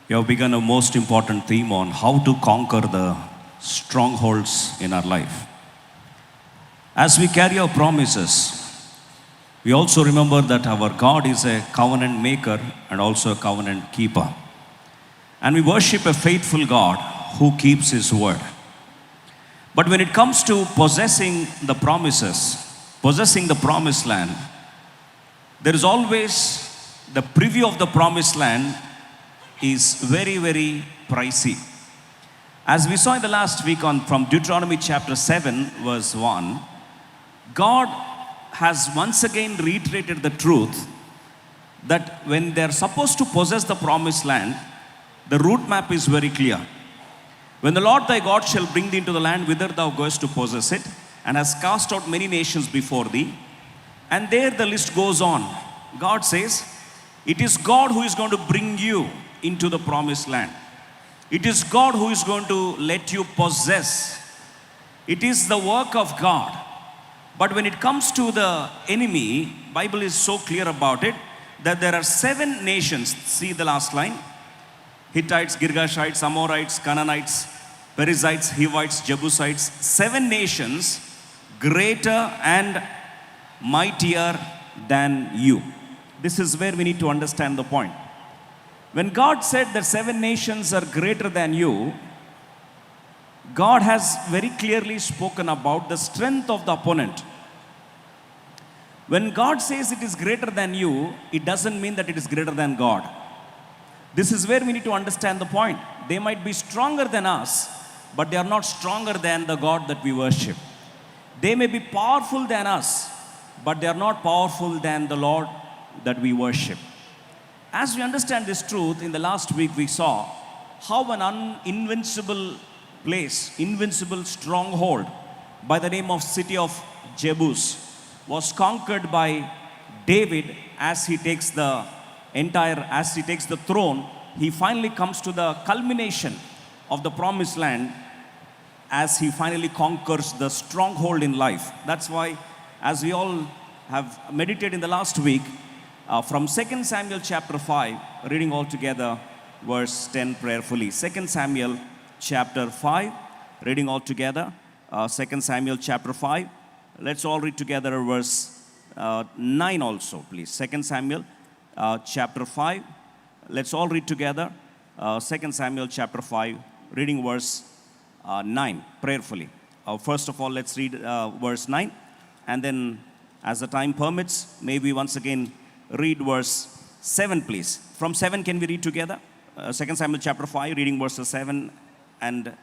You have begun a most important theme on how to conquer the strongholds in our life. As we carry our promises, we also remember that our God is a covenant maker and also a covenant keeper. And we worship a faithful God who keeps His word. But when it comes to possessing the promises, possessing the promised land, there is always the preview of the promised land is very, very pricey. As we saw in the last week from Deuteronomy chapter 7, verse 1, God has once again reiterated the truth that when they're supposed to possess the promised land, the route map is very clear. When the Lord thy God shall bring thee into the land whither thou goest to possess it, and has cast out many nations before thee, and there the list goes on. God says, it is God who is going to bring you into the promised land. It is God who is going to let you possess. It is the work of God. But when it comes to the enemy, Bible is so clear about it that there are 7 nations. See the last line. Hittites, Girgashites, Amorites, Canaanites, Perizzites, Hivites, Jebusites. 7 nations greater and mightier than you. This is where we need to understand the point. When God said that 7 nations are greater than you, God has very clearly spoken about the strength of the opponent. When God says it is greater than you, it doesn't mean that it is greater than God. This is where we need to understand the point. They might be stronger than us, but they are not stronger than the God that we worship. They may be powerful than us, but they are not powerful than the Lord that we worship. As we understand this truth, in the last week we saw how an invincible place, invincible stronghold by the name of city of Jebus was conquered by David as he takes the throne. He finally comes to the culmination of the promised land as he finally conquers the stronghold in life. That's why, as we all have meditated in the last week, from 2 Samuel chapter 5, reading all together verse 10 prayerfully. 2 Samuel chapter 5, reading all together. 2 Samuel chapter 5. Let's all read together verse 9 also, please. 2 Samuel chapter 5. Let's all read together. 2 Samuel chapter 5, reading verse 9 prayerfully. First of all, let's read verse 9. And then, as the time permits, may we once again read verse 7, please. From 7, can we read together? 2 Samuel chapter 5, reading verses 7 and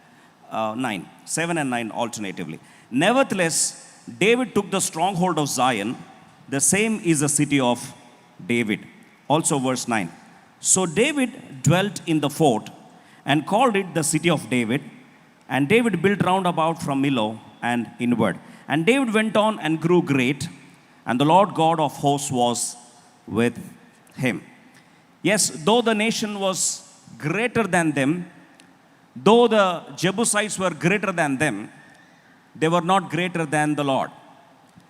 9. 7 and 9 alternatively. Nevertheless, David took the stronghold of Zion. The same is the city of David. Also verse 9. So David dwelt in the fort and called it the city of David. And David built round about from Millo and inward. And David went on and grew great. And the Lord God of hosts was with him. Yes, though the nation was greater than them, though the Jebusites were greater than them, they were not greater than the Lord.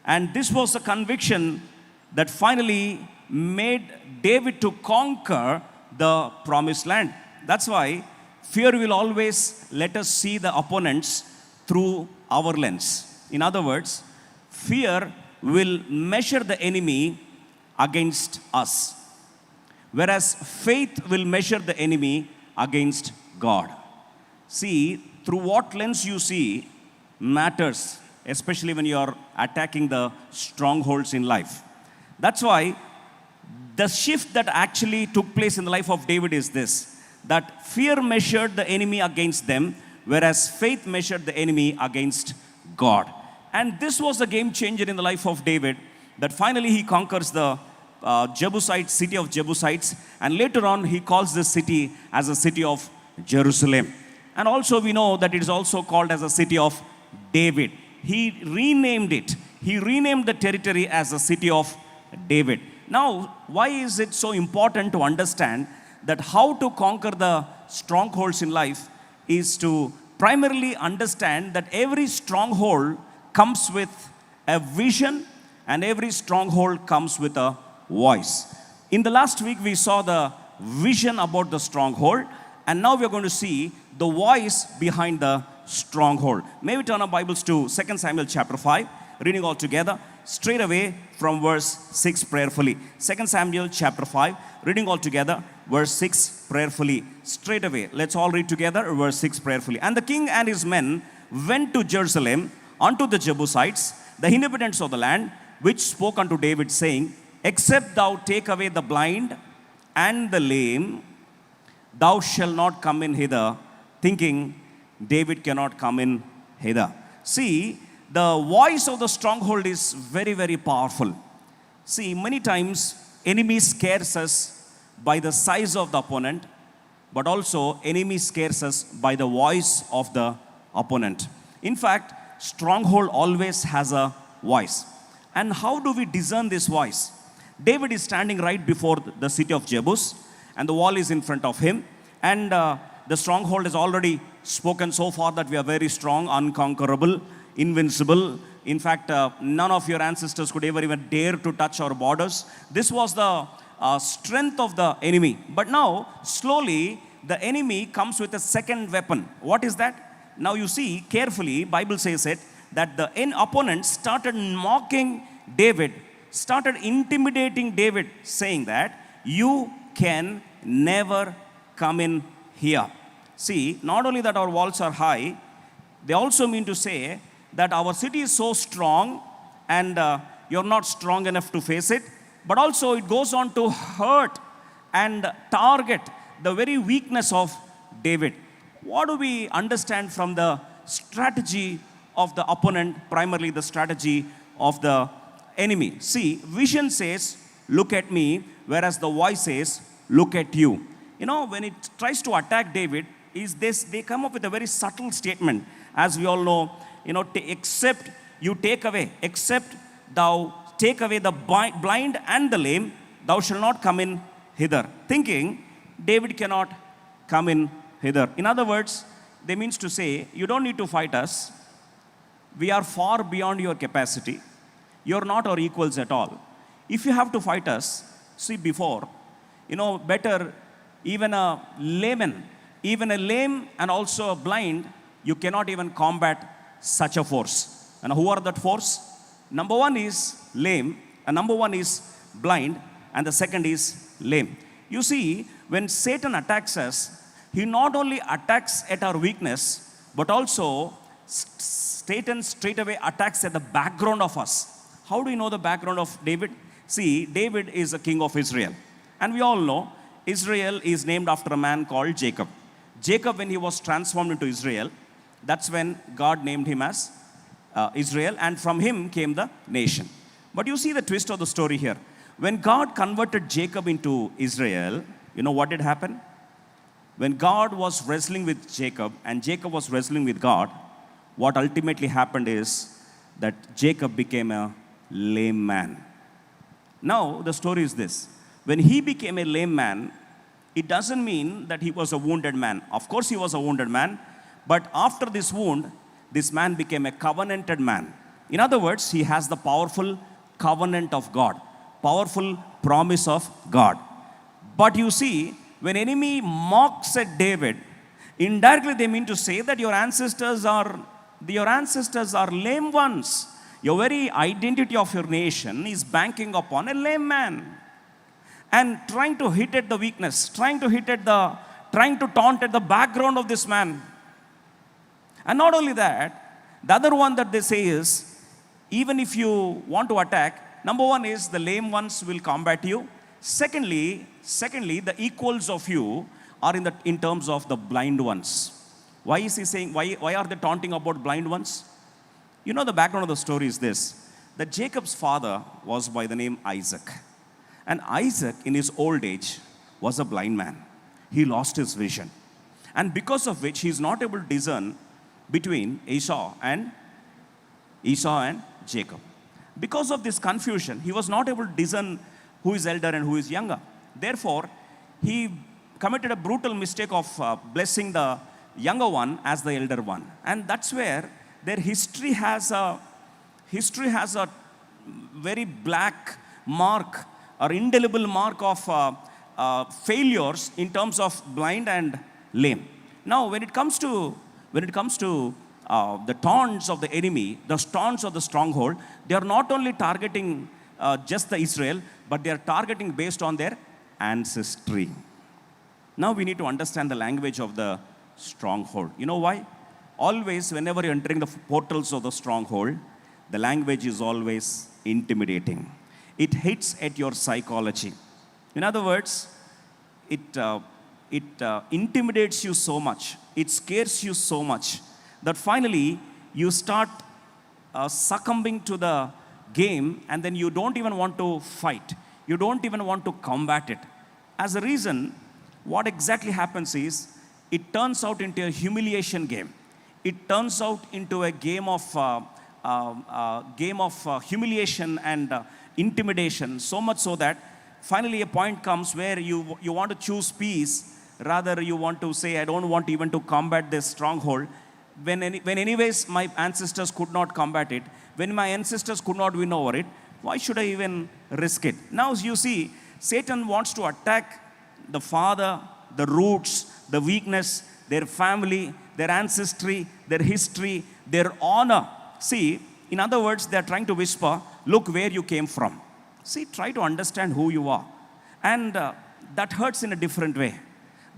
And this was a conviction that finally made David to conquer the promised land. That's why fear will always let us see the opponents through our lens. In other words, fear will measure the enemy against us, whereas faith will measure the enemy against God. See, through what lens you see matters, especially when you are attacking the strongholds in life. That's why the shift that actually took place in the life of David is this, that fear measured the enemy against them, whereas faith measured the enemy against God. And this was the game changer in the life of David, that finally he conquers the city of Jebusites, and later on he calls this city as a city of Jerusalem. And also we know that it is also called as a city of David. He renamed it. He renamed the territory as the city of David. Now, why is it so important to understand that how to conquer the strongholds in life is to primarily understand that every stronghold comes with a vision and every stronghold comes with a voice. In the last week, we saw the vision about the stronghold, And now we are going to see the voice behind the stronghold. May we turn our Bibles to 2 Samuel chapter 5, reading all together, straight away from verse 6 prayerfully. 2 Samuel chapter 5, reading all together, verse 6 prayerfully. Straight away, let's all read together, verse 6 prayerfully. And the king and his men went to Jerusalem unto the Jebusites, the inhabitants of the land, which spoke unto David, saying, Except thou take away the blind and the lame, thou shalt not come in hither, thinking David cannot come in hither. See, the voice of the stronghold is very, very powerful. See, many times enemy scares us by the size of the opponent, but also enemy scares us by the voice of the opponent. In fact, stronghold always has a voice. And how do we discern this voice? David is standing right before the city of Jebus, and the wall is in front of him. And the stronghold has already spoken so far that we are very strong, unconquerable, invincible. In fact, none of your ancestors could ever even dare to touch our borders. This was the strength of the enemy. But now, slowly, the enemy comes with a second weapon. What is that? Now you see carefully, Bible says it, that the opponent started mocking David, started intimidating David, saying that you can never come in here. See, not only that our walls are high, they also mean to say that our city is so strong and you're not strong enough to face it, but also it goes on to hurt and target the very weakness of David. What do we understand from the strategy of the opponent, primarily the strategy of the enemy? See, vision says, look at me, whereas the voice says, look at you. You know, when it tries to attack David, they come up with a very subtle statement. As we all know, except you take away, except thou take away the blind and the lame, thou shalt not come in hither. Thinking, David cannot come in hither. In other words, they means to say, you don't need to fight us. We are far beyond your capacity. You're not our equals at all. If you have to fight us, see before, better even a layman, even a lame and also a blind, you cannot even combat such a force. And who are that force? Number one is lame, and number one is blind, and the second is lame. You see, when Satan attacks us, he not only attacks at our weakness, but also Satan straight away attacks at the background of us. How do you know the background of David? See, David is a king of Israel. And we all know Israel is named after a man called Jacob. Jacob, when he was transformed into Israel, that's when God named him as Israel, and from him came the nation. But you see the twist of the story here. When God converted Jacob into Israel, you know what did happen? When God was wrestling with Jacob and Jacob was wrestling with God, what ultimately happened is that Jacob became a lame man. Now, the story is this. When he became a lame man, it doesn't mean that he was a wounded man. Of course, he was a wounded man. But after this wound, this man became a covenanted man. In other words, he has the powerful covenant of God, powerful promise of God. But you see, when enemy mocks at David, indirectly they mean to say that your ancestors are lame ones. Your very identity of your nation is banking upon a lame man. And trying to hit at the weakness, trying to taunt at the background of this man. And not only that, the other one that they say is, even if you want to attack, number one is the lame ones will combat you. Secondly, the equals of you are in terms of the blind ones. Why is he saying, why are they taunting about blind ones? You know, the background of the story is this, that Jacob's father was by the name Isaac. And Isaac, in his old age, was a blind man. He lost his vision. And because of which, he is not able to discern between Esau and Jacob. Because of this confusion, he was not able to discern who is elder and who is younger. Therefore, he committed a brutal mistake of blessing the younger one as the elder one. And that's where their history has a very black mark or indelible mark of failures in terms of blind and lame. Now, when it comes to the taunts of the enemy, the taunts of the stronghold, they are not only targeting just the Israel, but they are targeting based on their ancestry. Now we need to understand the language of the stronghold. You know why? Always, whenever you're entering the portals of the stronghold, the language is always intimidating. It hits at your psychology. In other words, it intimidates you so much, it scares you so much, that finally you start succumbing to the game, and then you don't even want to fight. You don't even want to combat it. As a reason, what exactly happens is, it turns out into a humiliation game. It turns out into a game of humiliation and intimidation, so much so that finally a point comes where you want to choose peace, rather you want to say, I don't want even to combat this stronghold. When anyways my ancestors could not combat it, when my ancestors could not win over it, why should I even risk it? Now you see, Satan wants to attack the father, the roots, the weakness, their family, their ancestry, their history, their honor. See, in other words, they're trying to whisper, look where you came from. See, try to understand who you are. And that hurts in a different way.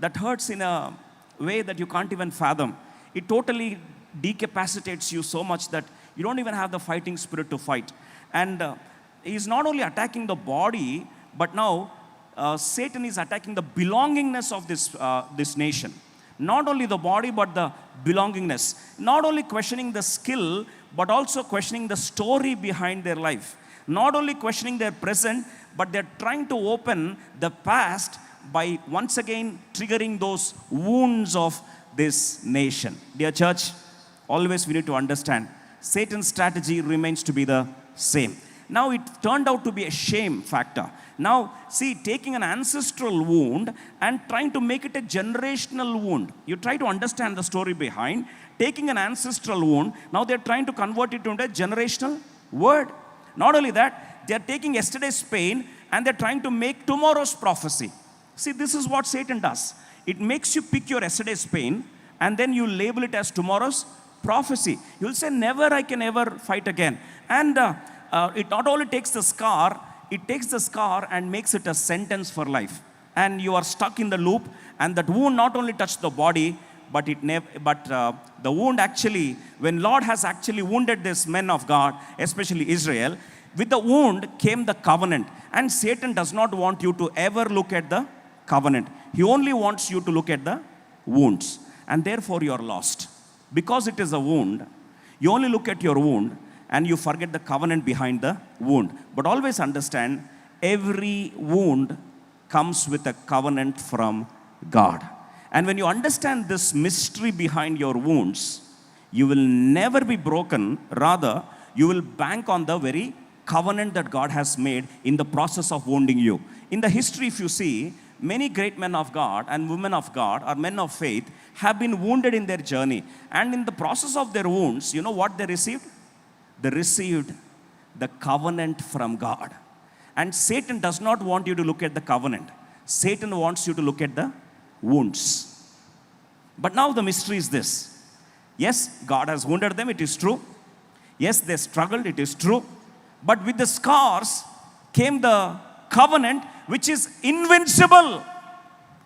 That hurts in a way that you can't even fathom. It totally decapacitates you so much that you don't even have the fighting spirit to fight. And he's not only attacking the body, but now Satan is attacking the belongingness of this nation. Not only the body, but the belongingness. Not only questioning the skill, but also questioning the story behind their life. Not only questioning their present, but they're trying to open the past by once again triggering those wounds of this nation. Dear church, always we need to understand, Satan's strategy remains to be the same. Now it turned out to be a shame factor. Now, see, taking an ancestral wound and trying to make it a generational wound. You try to understand the story behind taking an ancestral wound. Now they're trying to convert it into a generational word. Not only that, they're taking yesterday's pain and they're trying to make tomorrow's prophecy. See, this is what Satan does. It makes you pick your yesterday's pain and then you label it as tomorrow's prophecy. You'll say, never I can ever fight again. And it not only takes the scar, it takes the scar and makes it a sentence for life. And you are stuck in the loop, and that wound not only touched the body, but the wound actually, when Lord has actually wounded these men of God, especially Israel, with the wound came the covenant. And Satan does not want you to ever look at the covenant. He only wants you to look at the wounds. And therefore you are lost. Because it is a wound, you only look at your wound and you forget the covenant behind the wound. But always understand, every wound comes with a covenant from God. And when you understand this mystery behind your wounds, you will never be broken. Rather, you will bank on the very covenant that God has made in the process of wounding you. In the history, if you see, many great men of God and women of God or men of faith have been wounded in their journey. And in the process of their wounds, you know what they received? They received the covenant from God. And Satan does not want you to look at the covenant. Satan wants you to look at the wounds. But now the mystery is this. Yes, God has wounded them, it is true. Yes, they struggled, it is true. But with the scars came the covenant, which is invincible.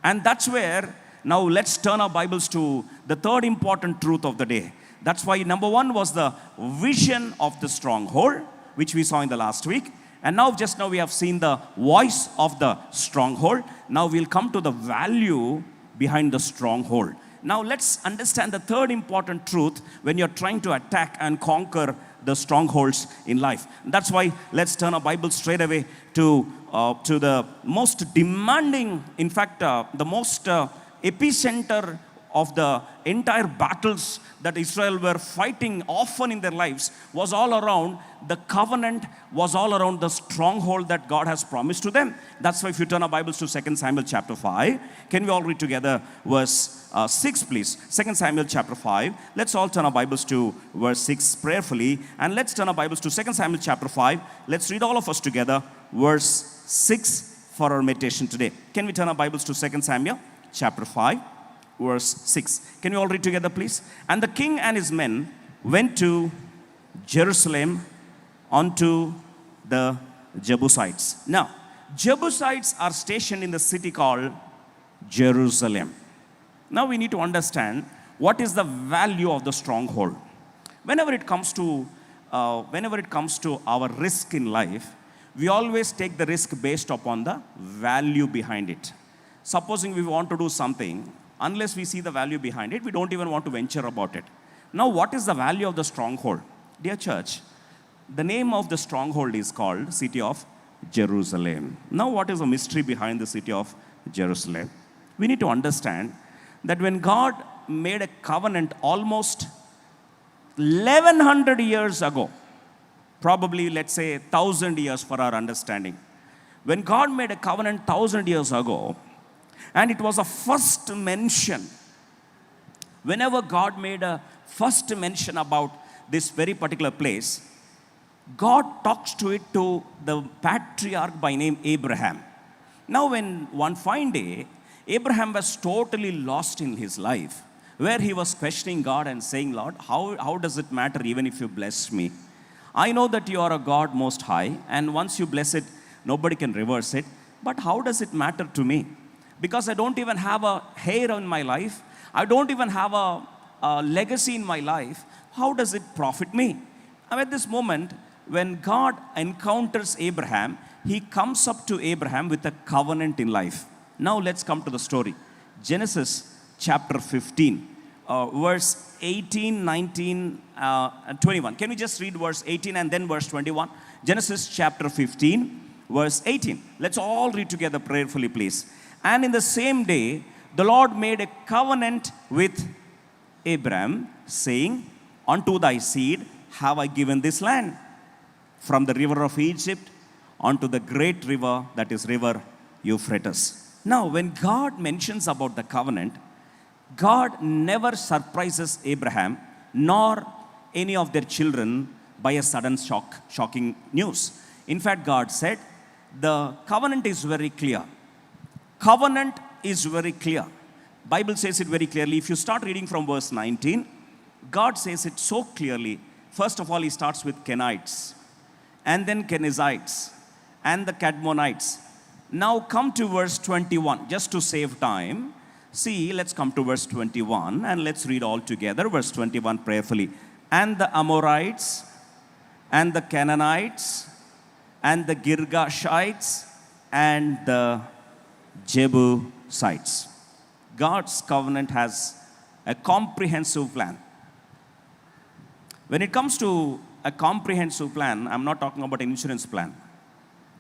And that's where, now let's turn our Bibles to the third important truth of the day. That's why number one was the vision of the stronghold, which we saw in the last week. And now, just now we have seen the voice of the stronghold. Now we'll come to the value behind the stronghold. Now let's understand the third important truth when you're trying to attack and conquer the strongholds in life. That's why let's turn our Bible straight away to the most demanding, in fact, the most epicenter of the entire battles that Israel were fighting often in their lives was all around the covenant, was all around the stronghold that God has promised to them. That's why if you turn our Bibles to 2 Samuel chapter 5, can we all read together verse 6 please? 2 Samuel chapter 5. Let's all turn our Bibles to verse 6 prayerfully, and let's turn our Bibles to 2 Samuel chapter 5. Let's read all of us together verse 6 for our meditation today. Can we turn our Bibles to 2 Samuel chapter 5? verse 6. Can you all read together, please? And the king and his men went to Jerusalem unto the Jebusites. Now, Jebusites are stationed in the city called Jerusalem. Now we need to understand what is the value of the stronghold. Whenever it comes to our risk in life, we always take the risk based upon the value behind it. Supposing we want to do something, unless we see the value behind it, we don't even want to venture about it. Now, what is the value of the stronghold? Dear church, the name of the stronghold is called City of Jerusalem. Now, what is the mystery behind the City of Jerusalem? We need to understand that when God made a covenant almost 1100 years ago, probably let's say 1000 years for our understanding. When God made a covenant 1000 years ago, and it was a first mention, whenever God made a first mention about this very particular place, God talks to it to the patriarch by name Abraham. Now when one fine day, Abraham was totally lost in his life, where he was questioning God and saying, Lord, how does it matter even if you bless me? I know that you are a God most high, and once you bless it, nobody can reverse it. But how does it matter to me? Because I don't even have a hair in my life. I don't even have a legacy in my life. How does it profit me? And at this moment, when God encounters Abraham, he comes up to Abraham with a covenant in life. Now let's come to the story. Genesis chapter 15, verse 18, 19, and 21. Can we just read verse 18 and then verse 21? Genesis chapter 15, verse 18. Let's all read together prayerfully, please. And in the same day, the Lord made a covenant with Abraham, saying, unto thy seed have I given this land, from the river of Egypt unto the great river, that is river Euphrates. Now, when God mentions about the covenant, God never surprises Abraham nor any of their children by a sudden shocking news. In fact, God said, the covenant is very clear. Covenant is very clear. Bible says it very clearly. If you start reading from verse 19, God says it so clearly. First of all, he starts with Kenites, and then Kenizzites, and the Cadmonites. Now come to verse 21, just to save time. See, let's come to verse 21, and let's read all together. Verse 21 prayerfully. And the Amorites, and the Canaanites, and the Girgashites, and the Jebusites. God's covenant has a comprehensive plan. When it comes to a comprehensive plan, I'm not talking about an insurance plan.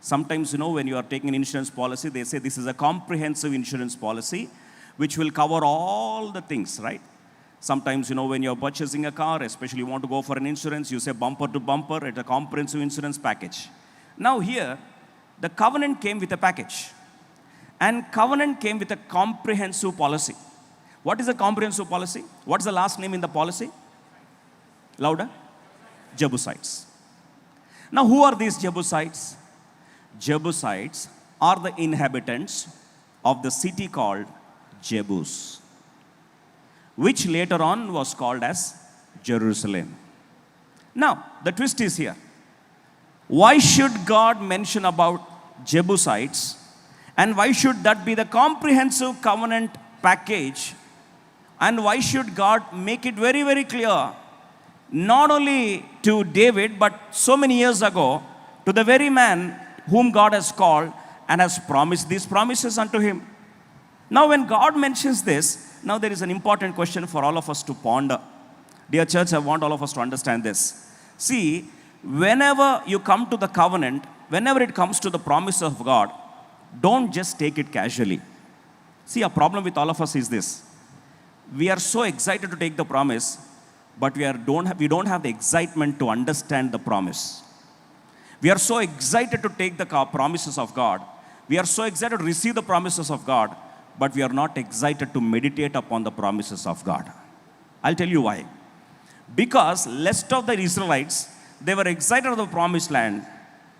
Sometimes, when you are taking an insurance policy, they say this is a comprehensive insurance policy which will cover all the things, right? Sometimes, when you're purchasing a car, especially you want to go for an insurance, you say bumper to bumper, it's a comprehensive insurance package. Now here, the covenant came with a package. And covenant came with a comprehensive policy. What is a comprehensive policy? What's the last name in the policy? Louder. Jebusites. Now, who are these Jebusites? Jebusites are the inhabitants of the city called Jebus, which later on was called as Jerusalem. Now, the twist is here. Why should God mention about Jebusites? And why should that be the comprehensive covenant package? And why should God make it very, very clear, not only to David, but so many years ago, to the very man whom God has called and has promised these promises unto him? Now, when God mentions this, now there is an important question for all of us to ponder. Dear church, I want all of us to understand this. See, whenever you come to the covenant, whenever it comes to the promise of God, don't just take it casually. See, a problem with all of us is this. We are so excited to take the promise, but we don't have the excitement to understand the promise. We are so excited to take the promises of God. We are so excited to receive the promises of God, but we are not excited to meditate upon the promises of God. I'll tell you why. Because rest of the Israelites, they were excited of the promised land,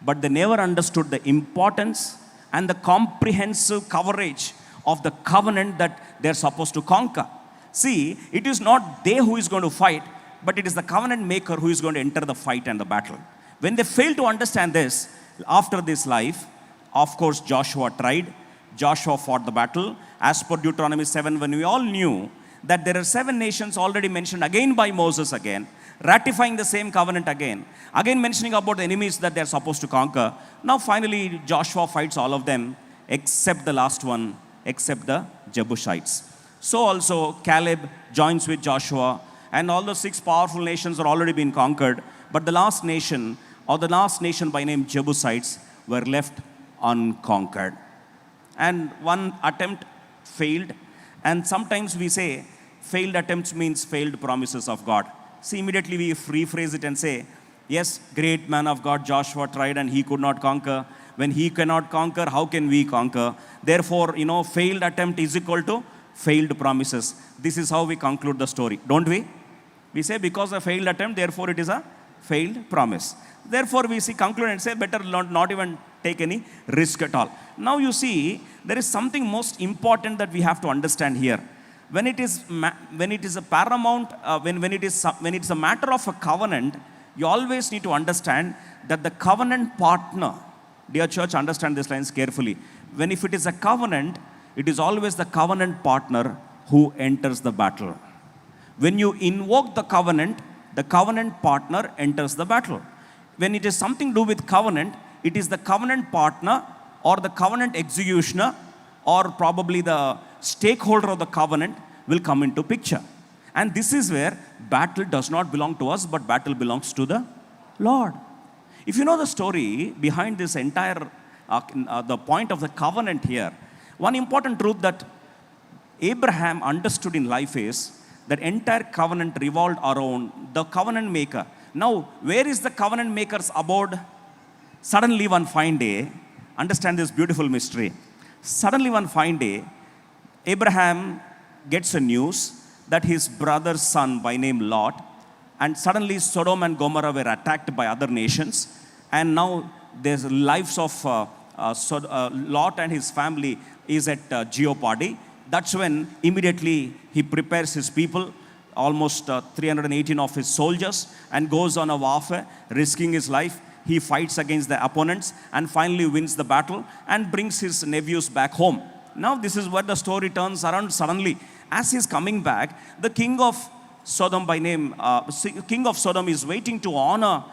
but they never understood the importance and the comprehensive coverage of the covenant that they're supposed to conquer. See, it is not they who is going to fight, but it is the covenant maker who is going to enter the fight and the battle. When they fail to understand this, after this life, of course, Joshua tried. Joshua fought the battle. As per Deuteronomy 7, when we all knew that there are 7 nations already mentioned again by Moses again, ratifying the same covenant again mentioning about the enemies that they're supposed to conquer. Now finally, Joshua fights all of them, except the last one, except the Jebusites. So also, Caleb joins with Joshua, and all the 6 powerful nations are already been conquered, but the last nation, or the last nation by name Jebusites, were left unconquered. And one attempt failed, and sometimes we say failed attempts means failed promises of God. See, immediately we rephrase it and say, yes, great man of God Joshua tried and he could not conquer. When he cannot conquer, how can we conquer? Therefore, failed attempt is equal to failed promises. This is how we conclude the story, don't we? We say because of failed attempt, therefore it is a failed promise. Therefore, we see conclude and say better not even take any risk at all. Now you see, there is something most important that we have to understand here. When it is a paramount, when it is a matter of a covenant, you always need to understand that the covenant partner, dear church, understand these lines carefully. If it is a covenant, it is always the covenant partner who enters the battle. When you invoke the covenant partner enters the battle. When it is something to do with covenant, it is the covenant partner or the covenant executioner or probably the stakeholder of the covenant will come into picture. And this is where battle does not belong to us, but battle belongs to the Lord. If you know the story behind this entire, the point of the covenant here, one important truth that Abraham understood in life is that entire covenant revolved around the covenant maker. Now, where is the covenant maker's abode? Suddenly one fine day, understand this beautiful mystery. Suddenly one fine day, Abraham gets a news that his brother's son by name Lot, and suddenly Sodom and Gomorrah were attacked by other nations, and now there's lives of Lot and his family is at jeopardy. That's when immediately he prepares his people, almost 318 of his soldiers, and goes on a warfare, risking his life. He fights against the opponents and finally wins the battle and brings his nephews back home. Now this is where the story turns around suddenly. As he's coming back, the king of Sodom king of Sodom is waiting to honor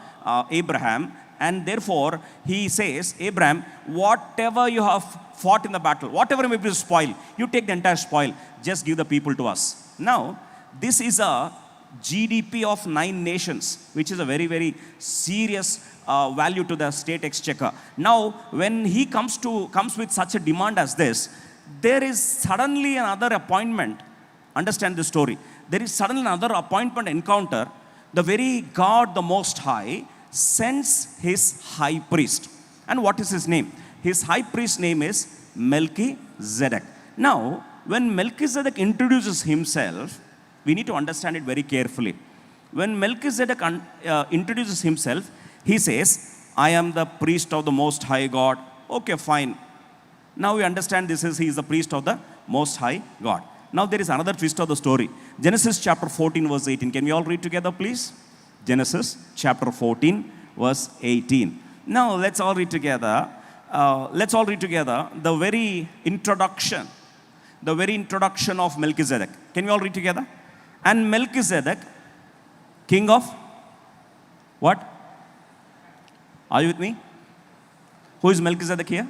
Abraham, and therefore he says, Abraham, whatever you have fought in the battle, whatever may be spoil, you take the entire spoil, just give the people to us. Now, this is a GDP of 9 nations, which is a very, very serious value to the state exchequer. Now, when he comes with such a demand as this, there is suddenly another appointment. Understand this story. There is suddenly another appointment encounter. The very God, the Most High, sends his high priest. And what is his name? His high priest's name is Melchizedek. Now, when Melchizedek introduces himself, we need to understand it very carefully. When Melchizedek introduces himself, he says, I am the priest of the Most High God. Okay, fine. Now we understand he is the priest of the Most High God. Now there is another twist of the story. Genesis chapter 14 verse 18. Can we all read together, please? Genesis chapter 14 verse 18. Now let's all read together. The very introduction of Melchizedek. Can we all read together? And Melchizedek, king of what? Are you with me? Who is Melchizedek here?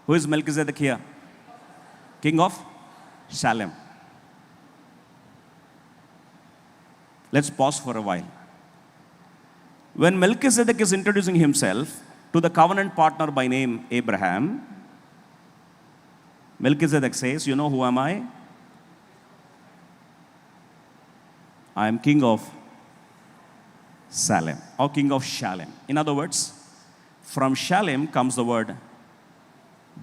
Who is Melchizedek here? King of Salem. Let's pause for a while. When Melchizedek is introducing himself to the covenant partner by name Abraham, Melchizedek says, you know who am I? I am king of Salem, or king of Shalem. In other words, from Shalem comes the word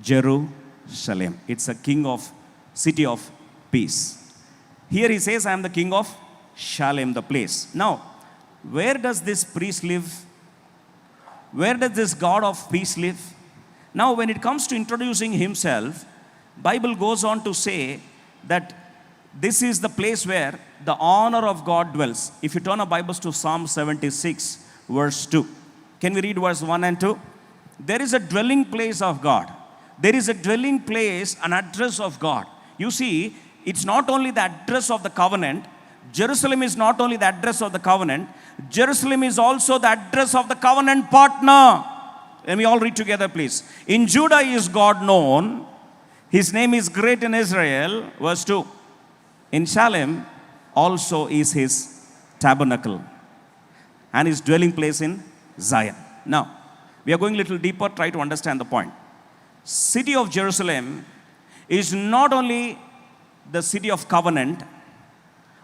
Jerusalem. It's a city of peace. Here he says, I am the king of Shalem, the place. Now, where does this priest live? Where does this God of peace live? Now, when it comes to introducing himself, Bible goes on to say that this is the place where the honor of God dwells. If you turn our Bibles to Psalm 76, verse 2. Can we read verse 1 and 2? There is a dwelling place of God. There is a dwelling place, an address of God. You see, it's not only the address of the covenant. Jerusalem is not only the address of the covenant. Jerusalem is also the address of the covenant partner. Let me all read together, please. In Judah is God known. His name is great in Israel. Verse 2. In Salem also is his tabernacle and his dwelling place in Zion. Now, we are going a little deeper, try to understand the point. City of Jerusalem is not only the city of covenant.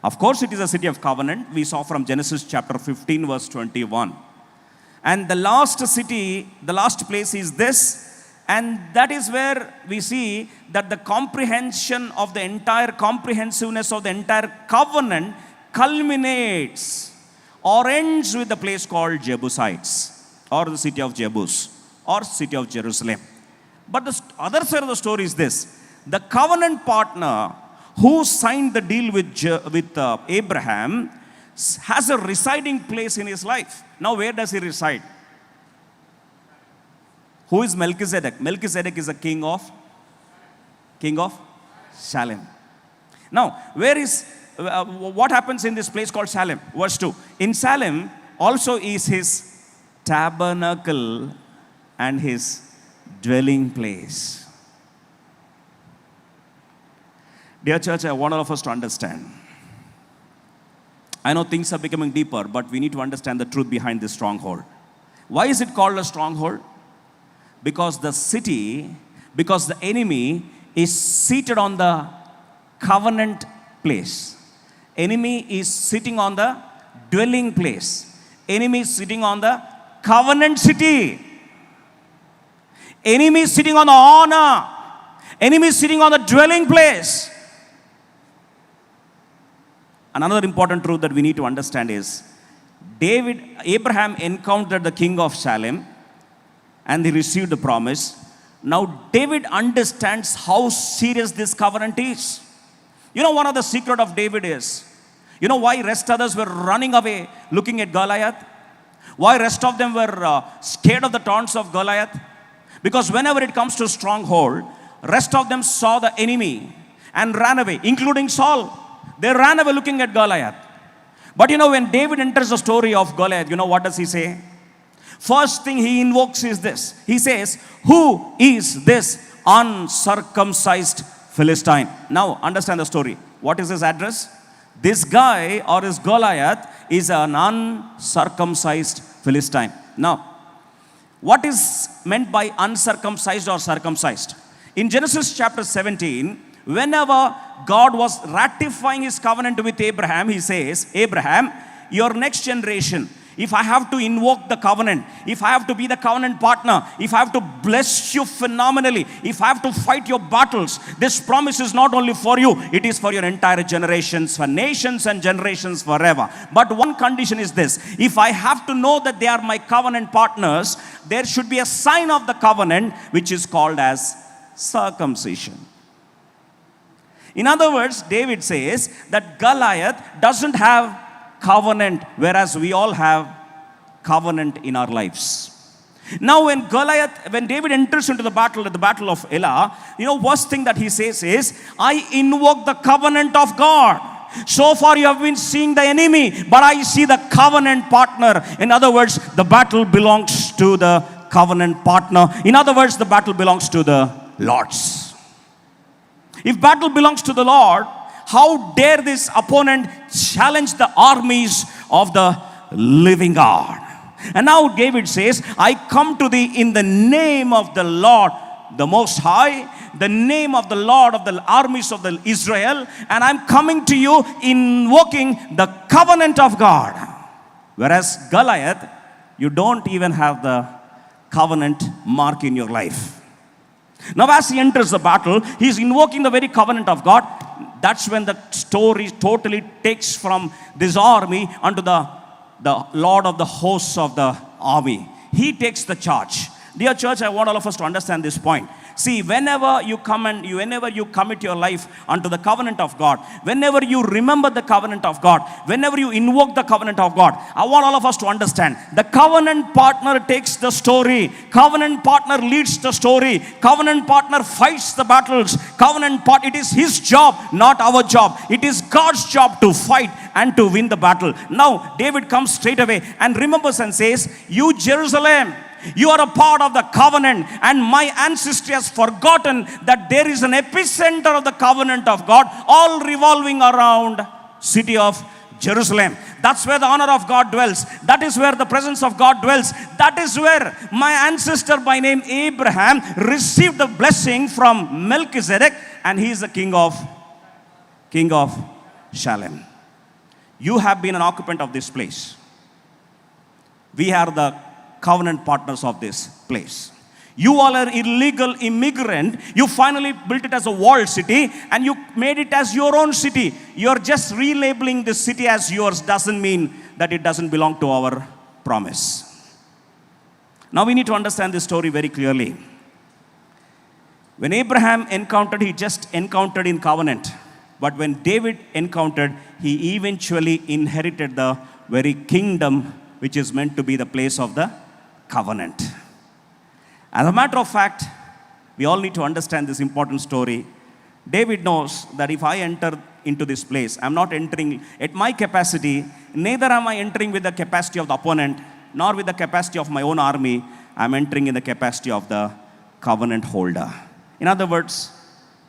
Of course, it is a city of covenant. We saw from Genesis chapter 15, verse 21. And the last city, the last place is this. And that is where we see that the comprehension of the entire comprehensiveness of the entire covenant culminates or ends with the place called Jebusites, or the city of Jebus, or city of Jerusalem. But the other side of the story is this. The covenant partner who signed the deal with Abraham has a residing place in his life. Now, where does he reside? Who is Melchizedek? Melchizedek is a king of Salem. Now, what happens in this place called Salem? Verse 2. In Salem also is his tabernacle and his dwelling place. Dear church, I want all of us to understand. I know things are becoming deeper, but we need to understand the truth behind this stronghold. Why is it called a stronghold? Because the enemy is seated on the covenant place. Enemy is sitting on the dwelling place. Enemy is sitting on the covenant city. Enemy is sitting on the honor. Enemy is sitting on the dwelling place. Another important truth that we need to understand is Abraham encountered the king of Salem and he received the promise. Now David understands how serious this covenant is. You know, one of the secret of David is, you know why rest others were running away looking at Goliath? Why rest of them were scared of the taunts of Goliath? Because whenever it comes to stronghold, rest of them saw the enemy and ran away, including Saul. They ran away looking at Goliath. But you know, when David enters the story of Goliath, you know what does he say? First thing he invokes is this. He says, who is this uncircumcised Philistine? Now, understand the story. What is his address? This guy, or his Goliath, is an uncircumcised Philistine. Now, what is meant by uncircumcised or circumcised? In Genesis chapter 17, whenever God was ratifying his covenant with Abraham, he says, Abraham, your next generation, if I have to invoke the covenant, if I have to be the covenant partner, if I have to bless you phenomenally, if I have to fight your battles, this promise is not only for you, it is for your entire generations, for nations and generations forever. But one condition is this: if I have to know that they are my covenant partners, there should be a sign of the covenant which is called as circumcision. In other words, David says that Goliath doesn't have covenant, whereas we all have covenant in our lives. Now, when David enters into the battle, at the battle of Elah, you know, first thing that he says is, I invoke the covenant of God. So far you have been seeing the enemy, but I see the covenant partner. In other words, the battle belongs to the covenant partner. In other words, the battle belongs to the Lord's. If battle belongs to the Lord, how dare this opponent challenge the armies of the living God? And now David says, I come to thee in the name of the Lord, the Most High, the name of the Lord of the armies of the Israel, and I'm coming to you invoking the covenant of God. Whereas Goliath, you don't even have the covenant mark in your life. Now, as he enters the battle, he's invoking the very covenant of God. That's when the story totally takes from this army unto the Lord of the hosts of the army. He takes the charge. Dear church, I want all of us to understand this point. See, whenever you commit your life unto the covenant of God, whenever you remember the covenant of God, whenever you invoke the covenant of God, I want all of us to understand the covenant partner takes the story, covenant partner leads the story, covenant partner fights the battles, it is his job, not our job. It is God's job to fight and to win the battle. Now, David comes straight away and remembers and says, "You Jerusalem, you are a part of the covenant, and my ancestry has forgotten that there is an epicenter of the covenant of God, all revolving around city of Jerusalem. That's where the honor of God dwells. That is where the presence of God dwells. That is where my ancestor by name Abraham received the blessing from Melchizedek, and he is the king of Shalem. You have been an occupant of this place. We are the covenant partners of this place. You all are illegal immigrant. You finally built it as a walled city and you made it as your own city. You're just relabeling this city as yours doesn't mean that it doesn't belong to our promise. Now we need to understand this story very clearly. When Abraham encountered, he just encountered in covenant. But when David encountered, he eventually inherited the very kingdom which is meant to be the place of the covenant. As a matter of fact, we all need to understand this important story. David knows that if I enter into this place, I'm not entering at my capacity, neither am I entering with the capacity of the opponent, nor with the capacity of my own army. I'm entering in the capacity of the covenant holder. In other words,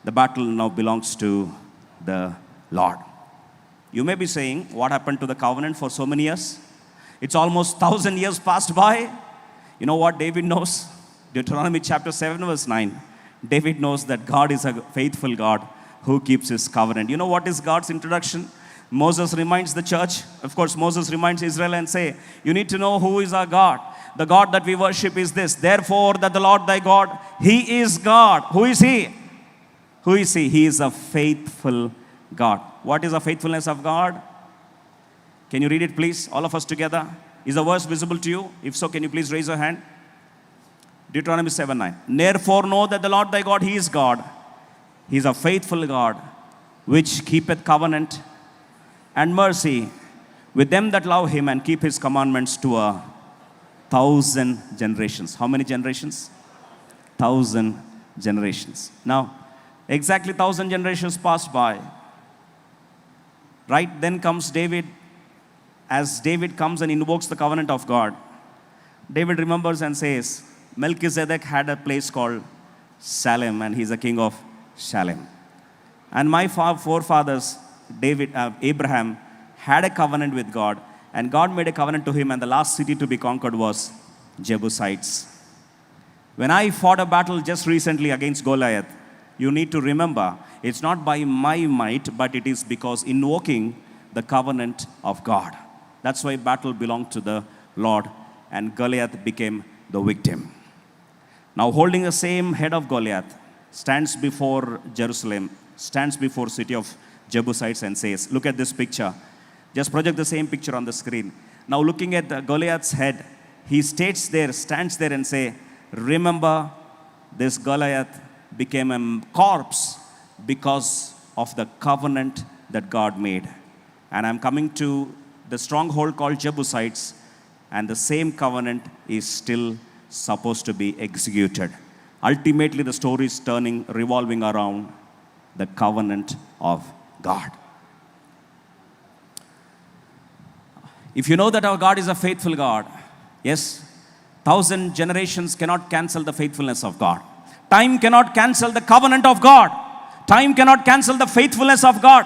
the battle now belongs to the Lord. You may be saying, what happened to the covenant for so many years? It's almost 1,000 years passed by. You know what David knows? Deuteronomy chapter 7 verse 9. David knows that God is a faithful God who keeps his covenant. You know what is God's introduction? Moses reminds the church. Of course, Moses reminds Israel and say, you need to know who is our God. The God that we worship is this. Therefore, that the Lord thy God, he is God. Who is he? Who is he? He is a faithful God. What is the faithfulness of God? Can you read it, please? All of us together. Is the verse visible to you? If so, can you please raise your hand? Deuteronomy 7:9. Therefore know that the Lord thy God, he is God. He is a faithful God, which keepeth covenant and mercy with them that love him and keep his commandments to 1,000 generations. How many generations? 1,000 generations. Now, exactly 1,000 generations passed by. Right? Then comes David. As David comes and invokes the covenant of God, David remembers and says, Melchizedek had a place called Salem, and he's the king of Shalem. And my forefathers, Abraham, had a covenant with God, and God made a covenant to him, and the last city to be conquered was Jebusites. When I fought a battle just recently against Goliath, you need to remember, it's not by my might, but it is because invoking the covenant of God. That's why battle belonged to the Lord, and Goliath became the victim. Now, holding the same head of Goliath, stands before Jerusalem, stands before city of Jebusites and says, look at this picture. Just project the same picture on the screen. Now, looking at Goliath's head, he stands there and say, remember, this Goliath became a corpse because of the covenant that God made. And I'm coming to the stronghold called Jebusites, and the same covenant is still supposed to be executed. Ultimately, the story is revolving around the covenant of God. If you know that our God is a faithful God, yes, 1,000 generations cannot cancel the faithfulness of God. Time cannot cancel the covenant of God. Time cannot cancel the faithfulness of God.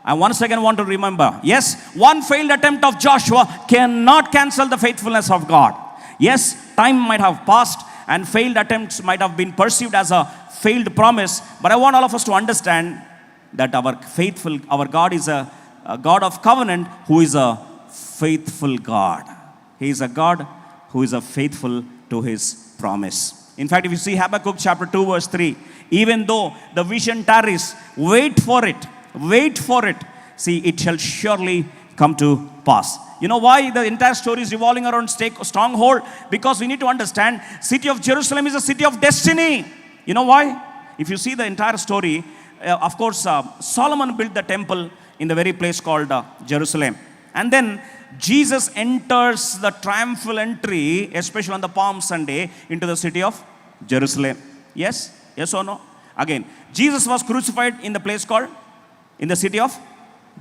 I once again want to remember, yes, one failed attempt of Joshua cannot cancel the faithfulness of God. Yes, time might have passed and failed attempts might have been perceived as a failed promise, but I want all of us to understand that our God is a God of covenant who is a faithful God. He is a God who is a faithful to his promise. In fact, if you see Habakkuk chapter 2 verse 3, even though the vision tarries, wait for it. Wait for it. See, it shall surely come to pass. You know why the entire story is revolving around stronghold? Because we need to understand, city of Jerusalem is a city of destiny. You know why? If you see the entire story, of course, Solomon built the temple in the very place called Jerusalem. And then Jesus enters the triumphal entry, especially on the Palm Sunday, into the city of Jerusalem. Yes? Yes or no? Again, Jesus was crucified in the place called, in the city of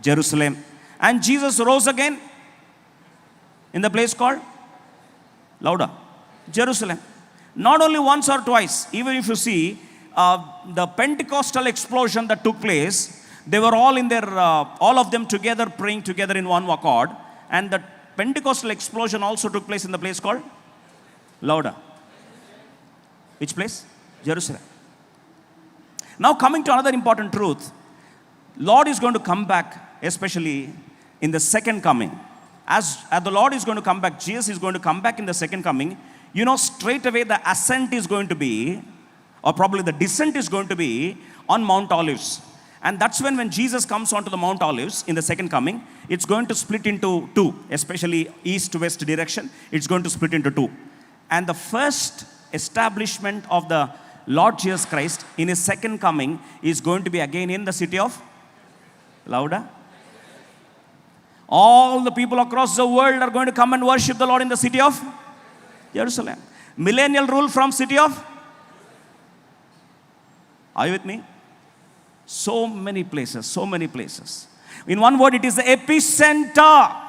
Jerusalem. And Jesus rose again in the place called, louder, Jerusalem. Not only once or twice, even if you see the Pentecostal explosion that took place, they were all in their, all of them together, praying together in one accord. And the Pentecostal explosion also took place in the place called, louder. Which place? Jerusalem. Now coming to another important truth, Lord is going to come back, especially in the second coming. As the Lord is going to come back, Jesus is going to come back in the second coming. You know, straight away the ascent is going to be, or probably the descent is going to be on Mount Olives. And that's when Jesus comes onto the Mount Olives in the second coming, it's going to split into two, especially east-west direction. It's going to split into two. And the first establishment of the Lord Jesus Christ in his second coming is going to be again in the city of, louder. All the people across the world are going to come and worship the Lord in the city of Jerusalem. Millennial rule from city of, are you with me? So many places, so many places. In one word, it is the epicenter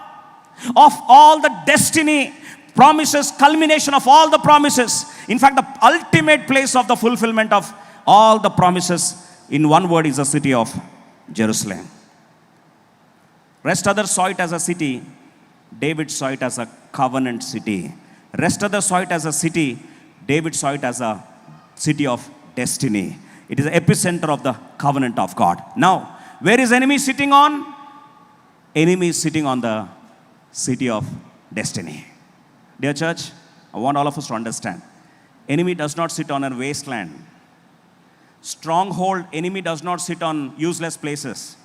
of all the destiny, promises, culmination of all the promises. In fact, the ultimate place of the fulfillment of all the promises, in one word, is the city of Jerusalem. Rest others saw it as a city. David saw it as a covenant city. Rest others saw it as a city. David saw it as a city of destiny. It is the epicenter of the covenant of God. Now, where is enemy sitting on? Enemy is sitting on the city of destiny. Dear church, I want all of us to understand. Enemy does not sit on a wasteland. Stronghold, enemy does not sit on useless places.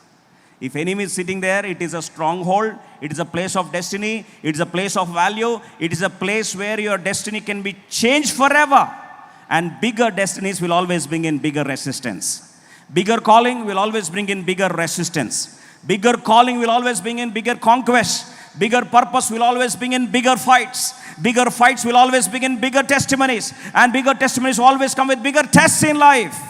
If enemy is sitting there, it is a stronghold. It is a place of destiny. It is a place of value. It is a place where your destiny can be changed forever. And bigger destinies will always bring in bigger resistance. Bigger calling will always bring in bigger resistance. Bigger calling will always bring in bigger conquest. Bigger purpose will always bring in bigger fights. Bigger fights will always bring in bigger testimonies. And bigger testimonies will always come with bigger tests in life.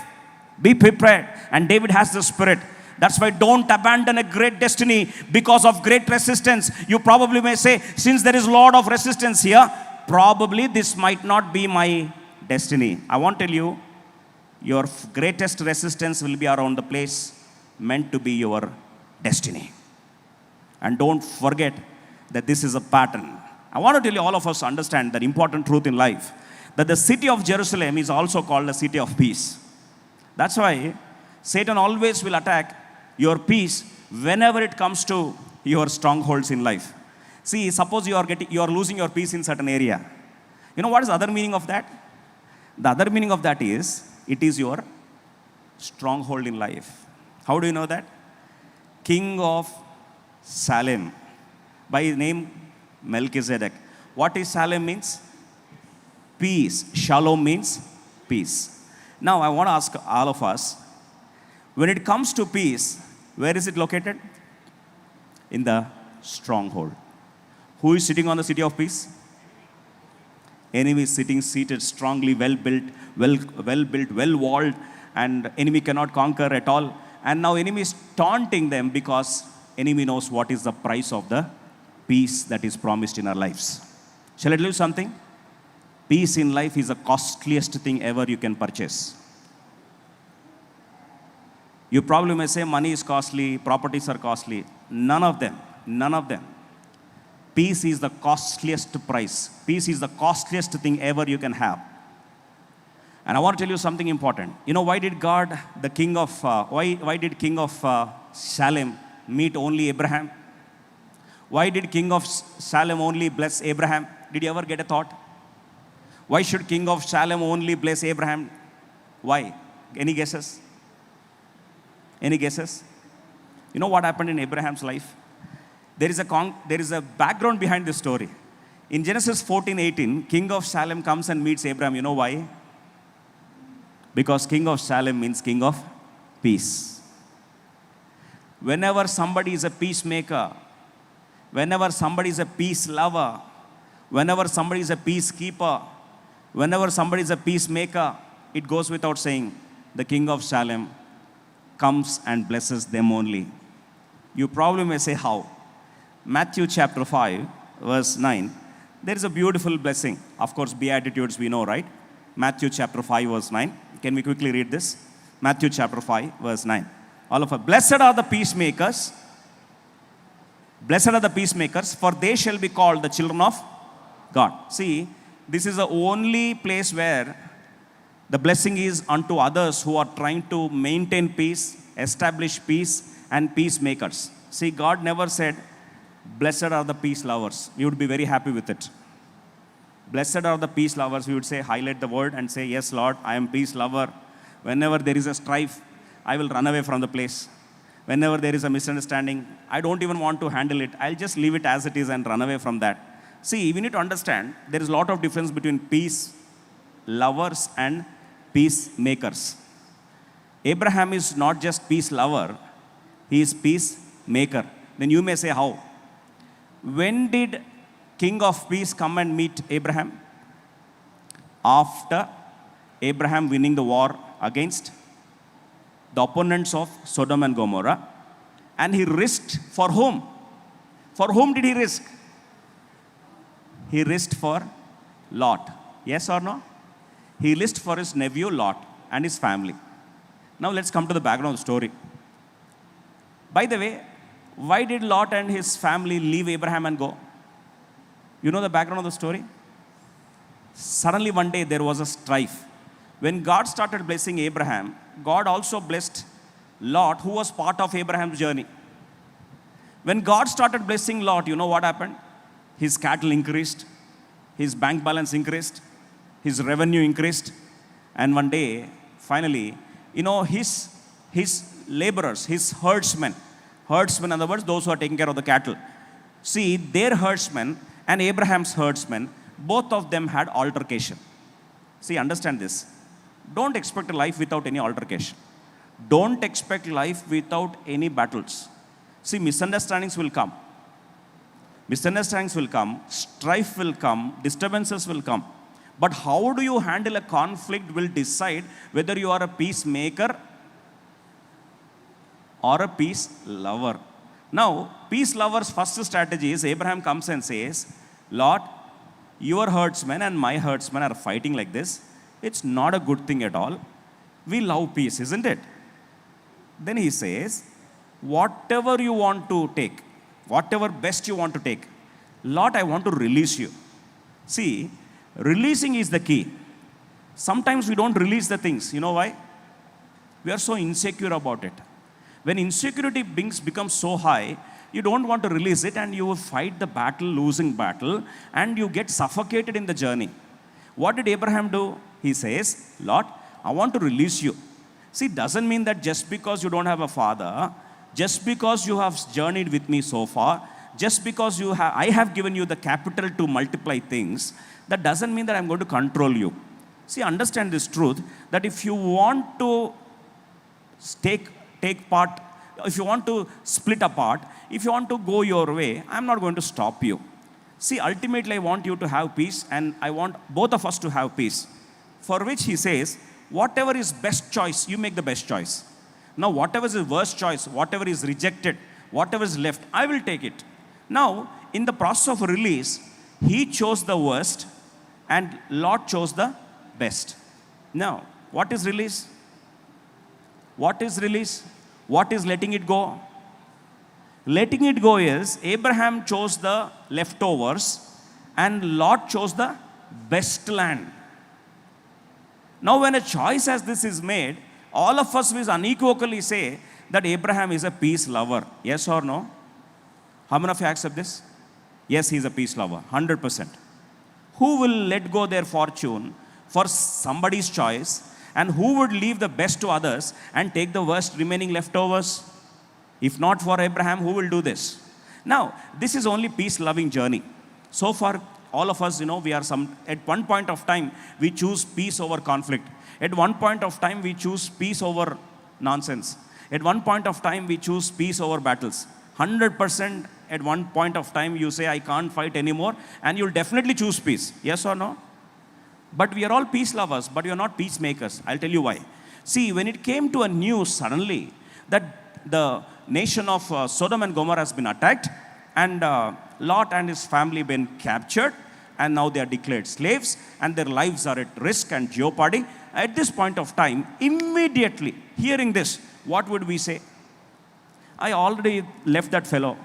Be prepared. And David has the spirit. That's why don't abandon a great destiny because of great resistance. You probably may say, since there is a lot of resistance here, probably this might not be my destiny. I want to tell you, your greatest resistance will be around the place meant to be your destiny. And don't forget that this is a pattern. I want to tell you, all of us understand that important truth in life, that the city of Jerusalem is also called the city of peace. That's why Satan always will attack your peace whenever it comes to your strongholds in life. See, suppose you are losing your peace in certain area. You know what is the other meaning of that? The other meaning of that is, it is your stronghold in life. How do you know that? King of Salem, by name Melchizedek. What is Salem means? Peace. Shalom means peace. Now I want to ask all of us, when it comes to peace, where is it located? In the stronghold. Who is sitting on the city of peace? Enemy is seated strongly, well-built, well-walled, and enemy cannot conquer at all. And now enemy is taunting them because enemy knows what is the price of the peace that is promised in our lives. Shall I tell you something? Peace in life is the costliest thing ever you can purchase. You probably may say money is costly, properties are costly. None of them. Peace is the costliest price. Peace is the costliest thing ever you can have. And I want to tell you something important. You know, why did God, the king of, why did king of Salem meet only Abraham? Why did king of Salem only bless Abraham? Did you ever get a thought? Why should king of Salem only bless Abraham? Why? Any guesses? Any guesses? You know what happened in Abraham's life? there is a background behind this story. In Genesis 14:18, king of Salem comes and meets Abraham. You know why? Because king of Salem means king of peace. Whenever somebody is a peacemaker, whenever somebody is a peace lover, whenever somebody is a peacekeeper, whenever somebody is a peacemaker, it goes without saying, the king of Salem comes and blesses them only. You probably may say, how? Matthew chapter 5, verse 9. There is a beautiful blessing. Of course, Beatitudes we know, right? Matthew chapter 5, verse 9. Can we quickly read this? Matthew chapter 5, verse 9. All of us. Blessed are the peacemakers. Blessed are the peacemakers, for they shall be called the children of God. See, this is the only place where the blessing is unto others who are trying to maintain peace, establish peace, and peacemakers. See, God never said, blessed are the peace lovers. We would be very happy with it. Blessed are the peace lovers. We would say, highlight the word and say, yes, Lord, I am peace lover. Whenever there is a strife, I will run away from the place. Whenever there is a misunderstanding, I don't even want to handle it. I'll just leave it as it is and run away from that. See, we need to understand there is a lot of difference between peace lovers and peacemakers. Abraham is not just peace lover, he is peacemaker. Then you may say, how? When did King of Peace come and meet Abraham? After Abraham winning the war against the opponents of Sodom and Gomorrah. And he risked for whom? For whom did he risk? He risked for Lot. Yes or no? He risked for his nephew Lot and his family. Now let's come to the background of the story. By the way, why did Lot and his family leave Abraham and go? You know the background of the story? Suddenly one day there was a strife. When God started blessing Abraham, God also blessed Lot, who was part of Abraham's journey. When God started blessing Lot, you know what happened? His cattle increased, his bank balance increased, his revenue increased, and one day, finally, you know, his laborers, his herdsmen, in other words, those who are taking care of the cattle. See, their herdsmen and Abraham's herdsmen, both of them had altercation. See, understand this. Don't expect a life without any altercation. Don't expect life without any battles. See, misunderstandings will come. Misunderstandings will come, strife will come, disturbances will come. But how do you handle a conflict will decide whether you are a peacemaker or a peace lover. Now, peace lover's first strategy is Abraham comes and says, Lord, your herdsmen and my herdsmen are fighting like this. It's not a good thing at all. We love peace, isn't it? Then he says, whatever you want to take, whatever best you want to take, Lord, I want to release you. See, releasing is the key. Sometimes we don't release the things. You know why? We are so insecure about it. When insecurity becomes so high, you don't want to release it and you will fight the battle, losing battle, and you get suffocated in the journey. What did Abraham do? He says, Lord, I want to release you. See, it doesn't mean that just because you don't have a father, just because you have journeyed with me so far, just because I have given you the capital to multiply things, that doesn't mean that I'm going to control you. See, understand this truth, that if you want to take part, if you want to split apart, if you want to go your way, I'm not going to stop you. See, ultimately I want you to have peace and I want both of us to have peace. For which he says, whatever is best choice, you make the best choice. Now, whatever is the worst choice, whatever is rejected, whatever is left, I will take it. Now, in the process of release, he chose the worst and Lot chose the best. Now, what is release? What is release? What is letting it go? Letting it go is Abraham chose the leftovers and Lot chose the best land. Now, when a choice as this is made, all of us will unequivocally say that Abraham is a peace lover. Yes or no? How many of you accept this? Yes, he is a peace lover, 100%. Who will let go their fortune for somebody's choice, and who would leave the best to others and take the worst remaining leftovers? If not for Abraham, who will do this? Now, this is only peace-loving journey. So far, all of us, we are at one point of time, we choose peace over conflict. At one point of time, we choose peace over nonsense. At one point of time, we choose peace over battles. 100% at one point of time, you say, I can't fight anymore, and you'll definitely choose peace. Yes or no? But we are all peace lovers, but we are not peacemakers. I'll tell you why. See, when it came to a news suddenly that the nation of Sodom and Gomorrah has been attacked, and Lot and his family been captured, and now they are declared slaves, and their lives are at risk and jeopardy. At this point of time, immediately hearing this, what would we say? I already left that fellow.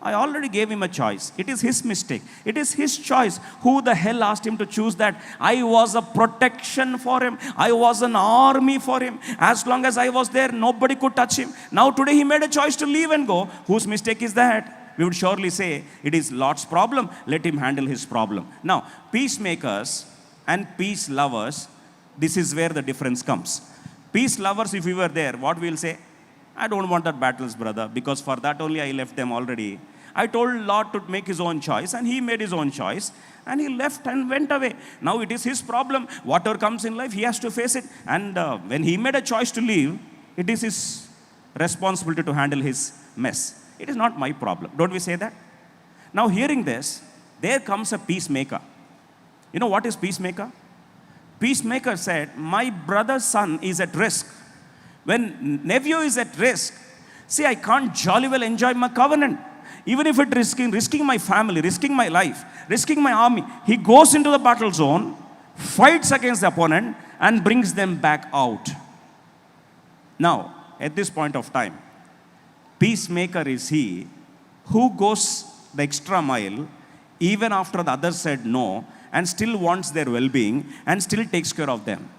I already gave him a choice. It is his mistake. It is his choice. Who the hell asked him to choose that? I was a protection for him. I was an army for him. As long as I was there, nobody could touch him. Now today he made a choice to leave and go. Whose mistake is that? We would surely say, it is Lot's problem. Let him handle his problem. Now, peacemakers and peace lovers, this is where the difference comes. Peace lovers, if we were there, what we'll say? I don't want that battles, brother, because for that only I left them already. I told Lot to make his own choice, and he made his own choice, and he left and went away. Now it is his problem. Whatever comes in life, he has to face it. And when he made a choice to leave, it is his responsibility to handle his mess. It is not my problem. Don't we say that? Now hearing this, there comes a peacemaker. You know what is peacemaker? Peacemaker said, my brother's son is at risk. When nephew is at risk, see, I can't jolly well enjoy my covenant. Even if it risking my family, risking my life, risking my army. He goes into the battle zone, fights against the opponent, and brings them back out. Now, at this point of time, peacemaker is he who goes the extra mile even after the others said no, and still wants their well-being and still takes care of them.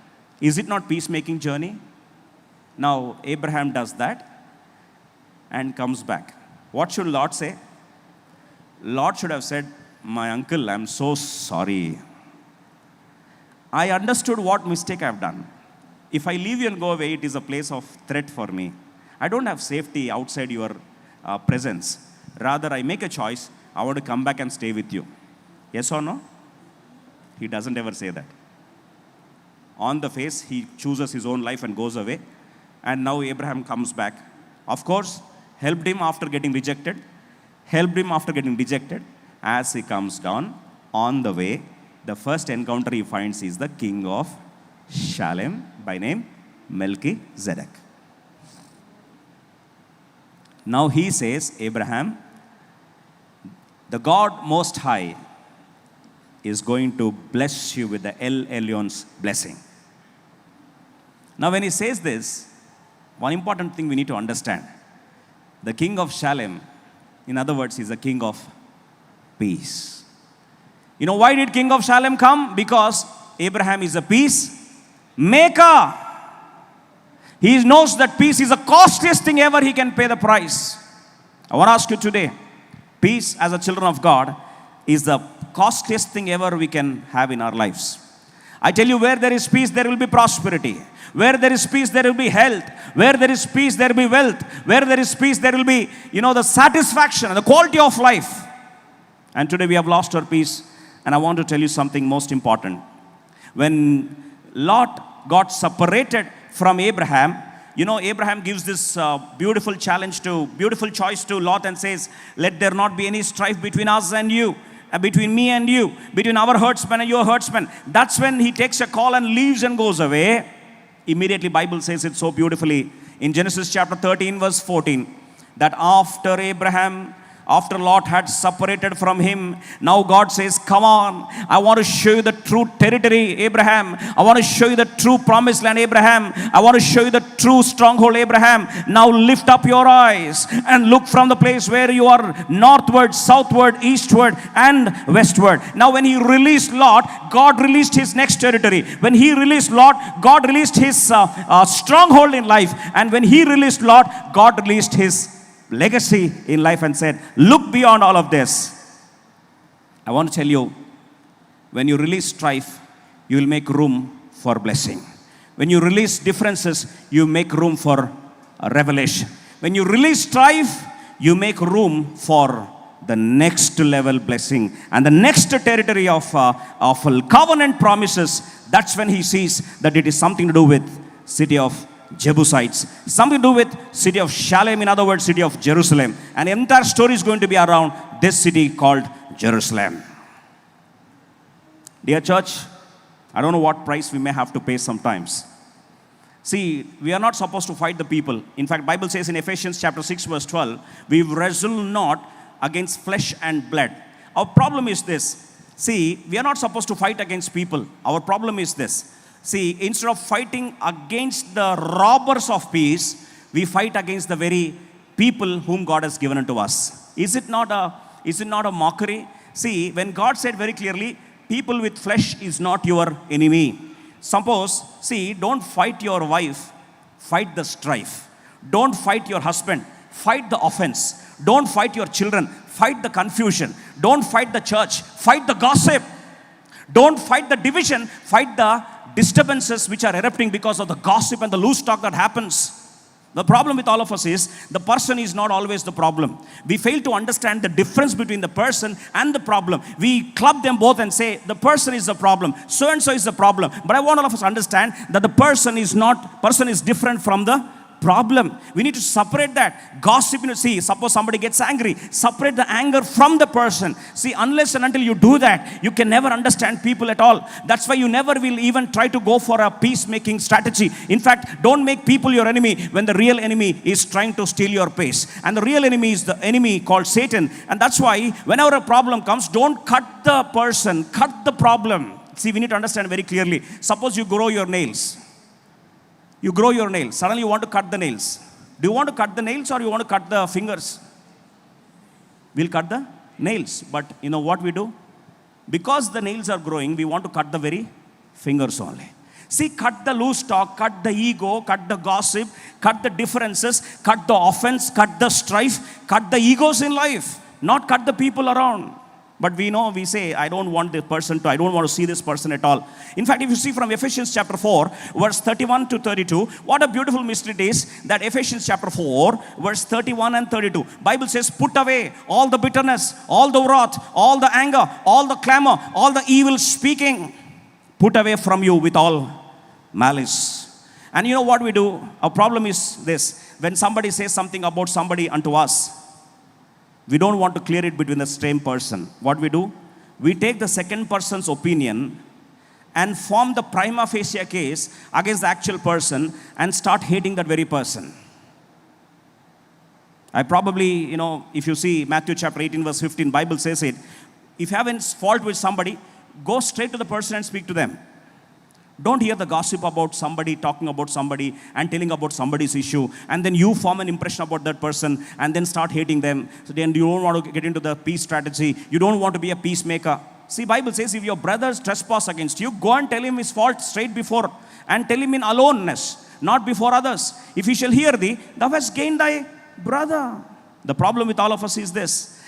Is it not peacemaking journey? Now, Abraham does that and comes back. What should Lot say? Lot should have said, my uncle, I'm so sorry. I understood what mistake I've done. If I leave you and go away, it is a place of threat for me. I don't have safety outside your presence. Rather, I make a choice. I want to come back and stay with you. Yes or no? He doesn't ever say that. On the face, he chooses his own life and goes away. And now Abraham comes back. Of course, helped him after getting rejected. Helped him after getting rejected. As he comes down, on the way, the first encounter he finds is the king of Shalem, by name Melchizedek. Now he says, Abraham, the God Most High is going to bless you with the El Elyon's blessing. Now when he says this, one important thing we need to understand. The king of Shalem, in other words, is the king of peace. You know why did king of Shalem come? Because Abraham is a peacemaker. He knows that peace is the costliest thing ever he can pay the price. I want to ask you today, peace as a children of God is the costliest thing ever we can have in our lives. I tell you, where there is peace, there will be prosperity. Where there is peace, there will be health. Where there is peace, there will be wealth. Where there is peace, there will be, the satisfaction and the quality of life. And today we have lost our peace. And I want to tell you something most important. When Lot got separated from Abraham, Abraham gives this beautiful choice to Lot and says, let there not be any strife between us and you. Between me and you, between our herdsmen and your herdsmen. That's when he takes a call and leaves and goes away. Immediately, Bible says it so beautifully in Genesis chapter 13, verse 14, that after Lot had separated from him, now God says, come on, I want to show you the true territory, Abraham. I want to show you the true promised land, Abraham. I want to show you the true stronghold, Abraham. Now lift up your eyes and look from the place where you are northward, southward, eastward, and westward. Now when he released Lot, God released his next territory. When he released Lot, God released his stronghold in life. And when he released Lot, God released his legacy in life and said, look beyond all of this. I want to tell you, when you release strife, you will make room for blessing. When you release differences, you make room for revelation. When you release strife, you make room for the next level blessing and the next territory of covenant promises. That's when he sees that it is something to do with city of Jebusites, something to do with city of Shalem, in other words, city of Jerusalem. And the entire story is going to be around this city called Jerusalem. Dear church, I don't know what price we may have to pay sometimes. See, we are not supposed to fight the people. In fact, Bible says in Ephesians chapter 6 verse 12, we wrestle not against flesh and blood. Our problem is this. See, we are not supposed to fight against people. Our problem is this. See, instead of fighting against the robbers of peace, we fight against the very people whom God has given unto us. Is it not a mockery? See, when God said very clearly, people with flesh is not your enemy. Suppose, see, don't fight your wife, fight the strife. Don't fight your husband, fight the offense. Don't fight your children, fight the confusion. Don't fight the church, fight the gossip. Don't fight the division, fight the disturbances which are erupting because of the gossip and the loose talk that happens. The problem with all of us is the person is not always the problem. We fail to understand the difference between the person and the problem. We club them both and say the person is the problem, so and so is the problem. But I want all of us to understand that the person is different from the problem. We need to separate that. Gossip, see, suppose somebody gets angry, separate the anger from the person. See, unless and until you do that, you can never understand people at all. That's why you never will even try to go for a peacemaking strategy. In fact, don't make people your enemy when the real enemy is trying to steal your peace. And the real enemy is the enemy called Satan. And that's why whenever a problem comes, don't cut the person, cut the problem. See, we need to understand very clearly. Suppose you grow your nails. You grow your nails. Suddenly you want to cut the nails. Do you want to cut the nails or you want to cut the fingers? We'll cut the nails. But you know what we do? Because the nails are growing, we want to cut the very fingers only. See, cut the loose talk, cut the ego, cut the gossip, cut the differences, cut the offense, cut the strife, cut the egos in life. Not cut the people around. But we say, I don't want to see this person at all. In fact, if you see from Ephesians chapter 4, verse 31 to 32, what a beautiful mystery it is that Ephesians chapter 4, verse 31 and 32, Bible says, put away all the bitterness, all the wrath, all the anger, all the clamor, all the evil speaking. Put away from you with all malice. And you know what we do? Our problem is this. When somebody says something about somebody unto us, we don't want to clear it between the same person. What we do? We take the second person's opinion and form the prima facie case against the actual person and start hating that very person. I probably, if you see Matthew chapter 18 verse 15, Bible says it. If you have a fault with somebody, go straight to the person and speak to them. Don't hear the gossip about somebody, talking about somebody and telling about somebody's issue. And then you form an impression about that person and then start hating them. So then you don't want to get into the peace strategy. You don't want to be a peacemaker. See, Bible says if your brother trespass against you, go and tell him his fault straight before and tell him in aloneness, not before others. If he shall hear thee, thou hast gained thy brother. The problem with all of us is this.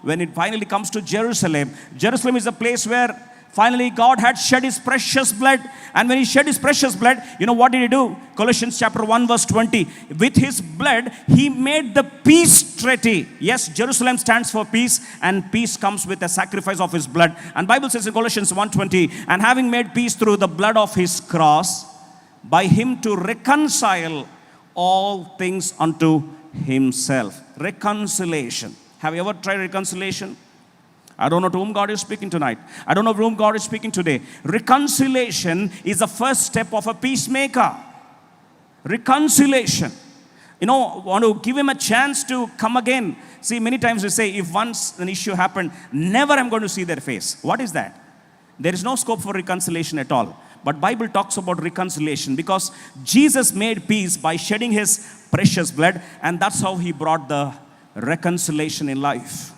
When it finally comes to Jerusalem, Jerusalem is a place where finally God had shed his precious blood. And when he shed his precious blood, what did he do? Colossians chapter 1 verse 20. With his blood, he made the peace treaty. Yes, Jerusalem stands for peace, and peace comes with a sacrifice of his blood. And Bible says in Colossians 1:20, and having made peace through the blood of his cross, by him to reconcile all things unto himself. Reconciliation. Have you ever tried reconciliation? I don't know to whom God is speaking tonight. I don't know to whom God is speaking today. Reconciliation is the first step of a peacemaker. Reconciliation. Want to give him a chance to come again. See, many times we say, if once an issue happened, never I'm going to see their face. What is that? There is no scope for reconciliation at all. But Bible talks about reconciliation because Jesus made peace by shedding his precious blood, and that's how he brought the reconciliation in life.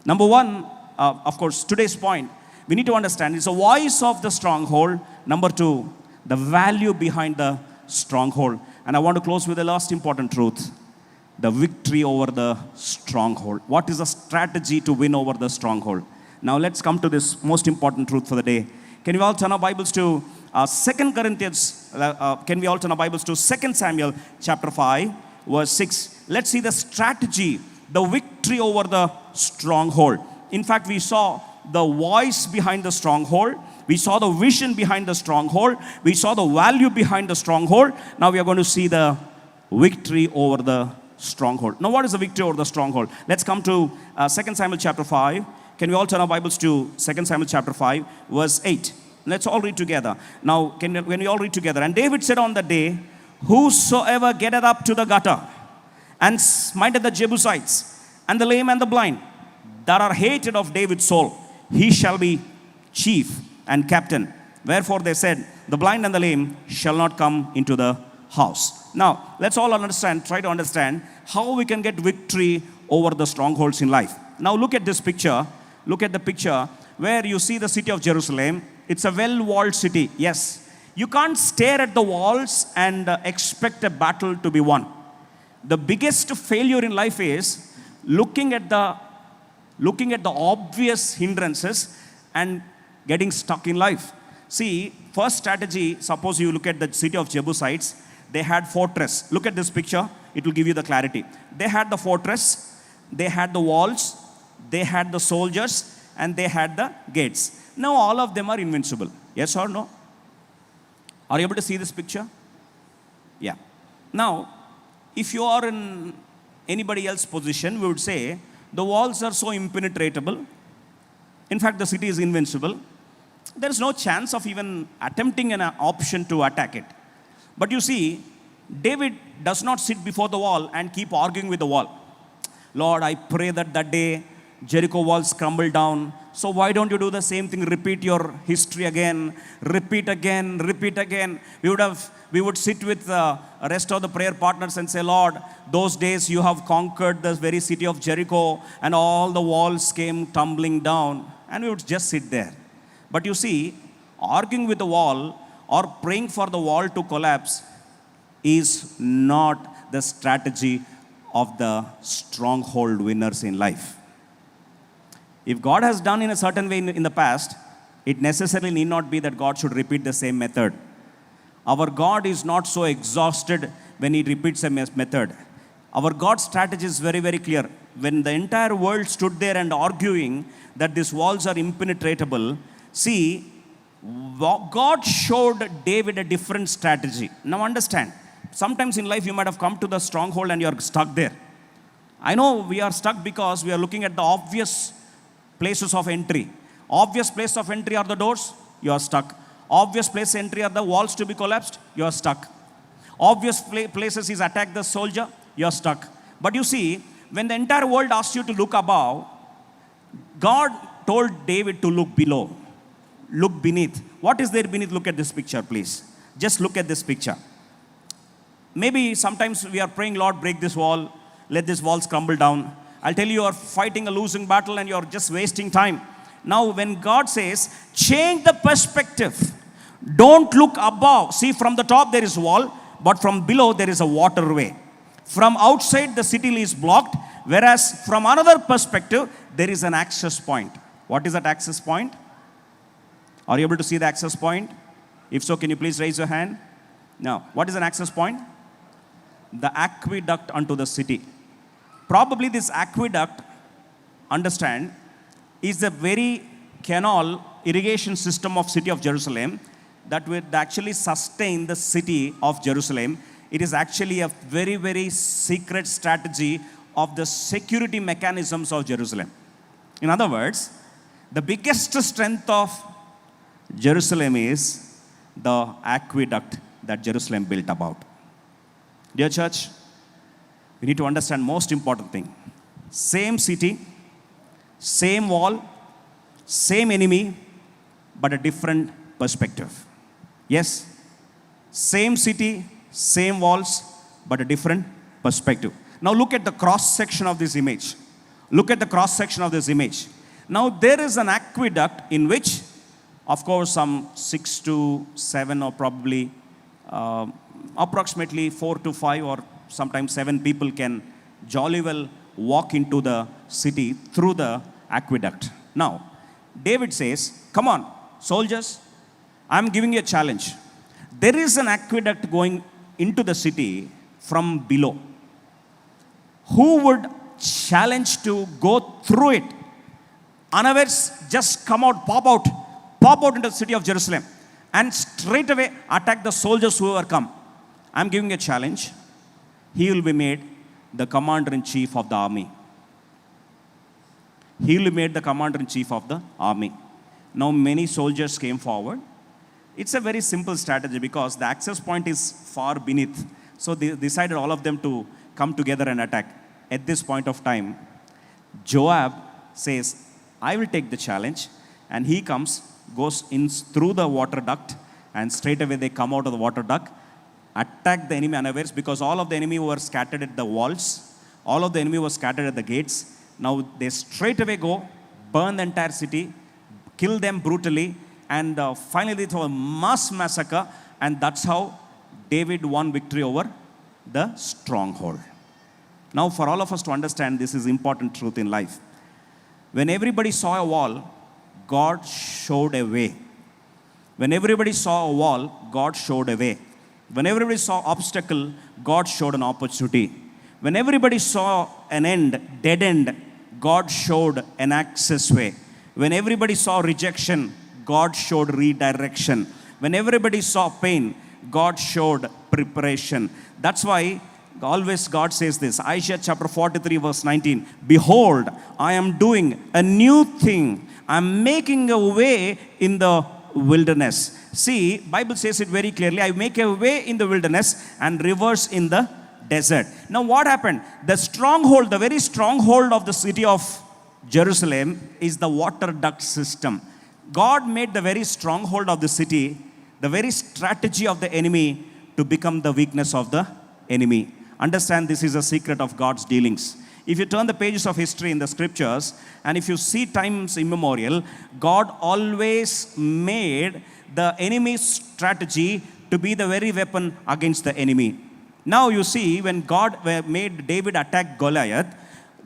Number one, of course, today's point, we need to understand it's a voice of the stronghold. Number two, the value behind the stronghold. And I want to close with the last important truth, the victory over the stronghold. What is the strategy to win over the stronghold? Now let's come to this most important truth for the day. Can we all turn our Bibles to 2 Corinthians? Can we all turn our Bibles to 2 Samuel chapter 5? verse 6. Let's see the strategy, the victory over the stronghold. In fact, we saw the voice behind the stronghold. We saw the vision behind the stronghold. We saw the value behind the stronghold. Now we are going to see the victory over the stronghold. Now, what is the victory over the stronghold? Let's come to 2 Samuel chapter 5. Can we all turn our Bibles to 2 Samuel chapter 5, verse 8? Let's all read together. Now, can we all read together? And David said on the day, whosoever getteth up to the gutter and smiteth the Jebusites and the lame and the blind that are hated of David's soul, he shall be chief and captain. Wherefore they said, the blind and the lame shall not come into the house. Now, let's all try to understand how we can get victory over the strongholds in life. Now, look at this picture. Look at the picture where you see the city of Jerusalem. It's a well-walled city. Yes. You can't stare at the walls and expect a battle to be won. The biggest failure in life is looking at the obvious hindrances and getting stuck in life. See, first strategy, suppose you look at the city of Jebusites, they had fortress. Look at this picture, it will give you the clarity. They had the fortress, they had the walls, they had the soldiers, and they had the gates. Now all of them are invincible. Yes or no? Are you able to see this picture? Yeah. Now, if you are in anybody else's position, we would say, the walls are so impenetrable. In fact, the city is invincible. There is no chance of even attempting an option to attack it. But you see, David does not sit before the wall and keep arguing with the wall. Lord, I pray that day Jericho walls crumble down. So why don't you do the same thing? Repeat your history again. Repeat again. Repeat again. We would sit with the rest of the prayer partners and say, Lord, those days you have conquered the very city of Jericho and all the walls came tumbling down. And we would just sit there. But you see, arguing with the wall or praying for the wall to collapse is not the strategy of the stronghold winners in life. If God has done in a certain way in the past, it necessarily need not be that God should repeat the same method. Our God is not so exhausted when He repeats a method. Our God's strategy is very, very clear. When the entire world stood there and arguing that these walls are impenetrable, see, God showed David a different strategy. Now understand, sometimes in life you might have come to the stronghold and you're stuck there. I know we are stuck because we are looking at the obvious places of entry. Obvious place of entry are the doors, you are stuck. Obvious place of entry are the walls to be collapsed, you are stuck. Obvious places is attack the soldier, you are stuck. But you see, when the entire world asks you to look above, God told David to look below. Look beneath. What is there beneath? Look at this picture, please. Just look at this picture. Maybe sometimes we are praying, Lord, break this wall. Let these walls crumble down. I'll tell you are fighting a losing battle and you're just wasting time. Now, when God says, change the perspective. Don't look above. See, from the top there is wall, but from below there is a waterway. From outside the city is blocked, whereas from another perspective, there is an access point. What is that access point? Are you able to see the access point? If so, can you please raise your hand? Now, what is an access point? The aqueduct unto the city. Probably this aqueduct, understand, is the very canal irrigation system of city of Jerusalem that would actually sustain the city of Jerusalem. It is actually a very, very secret strategy of the security mechanisms of Jerusalem. In other words, the biggest strength of Jerusalem is the aqueduct that Jerusalem built about. Dear church, we need to understand most important thing. Same city, same wall, same enemy, but a different perspective. Yes, same city, same walls, but a different perspective. Now look at the cross section of this image. Look at the cross section of this image. Now there is an aqueduct in which, of course, some 6 to 7 or probably approximately 4 to 5 or sometimes 7 people can jolly well walk into the city through the aqueduct. Now, David says, come on, soldiers, I'm giving you a challenge. There is an aqueduct going into the city from below. who would challenge to go through it, unawares just come out, pop out into the city of Jerusalem and straight away attack the soldiers who ever come. I'm giving a challenge. He will be made the commander-in-chief of the army. He will be made the commander-in-chief of the army. Now many soldiers came forward. It's a very simple strategy because the access point is far beneath. So they decided all of them to come together and attack. At this point of time, Joab says, I will take the challenge. And he comes, goes in through the water duct, and straight away they come out of the water duct, attack the enemy unawares, because all of the enemy were scattered at the walls. All of the enemy was scattered at the gates. Now they straight away go, burn the entire city, kill them brutally, and finally throw a mass massacre, and that's how David won victory over the stronghold. Now for all of us to understand, this is important truth in life. When everybody saw a wall, God showed a way. When everybody saw a wall, God showed a way. When everybody saw obstacle, God showed an opportunity. When everybody saw an end, dead end, God showed an access way. When everybody saw rejection, God showed redirection. When everybody saw pain, God showed preparation. That's why always God says this, Isaiah chapter 43 verse 19, behold, I am doing a new thing. I'm making a way in the wilderness. See, Bible says it very clearly, I make a way in the wilderness and rivers in the desert. Now what happened? The stronghold, the very stronghold of the city of Jerusalem is the water duct system. God made the very stronghold of the city, the very strategy of the enemy to become the weakness of the enemy. Understand, this is a secret of God's dealings. If you turn the pages of history in the scriptures, and if you see times immemorial, God always made the enemy's strategy to be the very weapon against the enemy. Now you see, when God made David attack Goliath,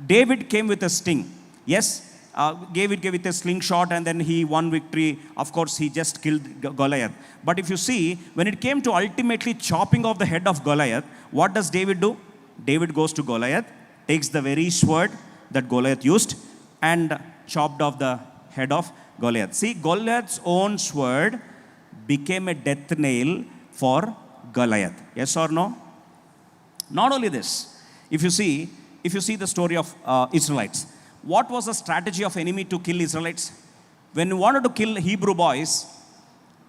David came with a sting. Yes, David gave it a slingshot and then he won victory. Of course, he just killed Goliath. But if you see, when it came to ultimately chopping off the head of Goliath, what does David do? David goes to Goliath, takes the very sword that Goliath used and chopped off the head of Goliath. See, Goliath's own sword became a death nail for Goliath. Yes or no? Not only this, if you see the story of Israelites, what was the strategy of enemy to kill Israelites? When he wanted to kill Hebrew boys,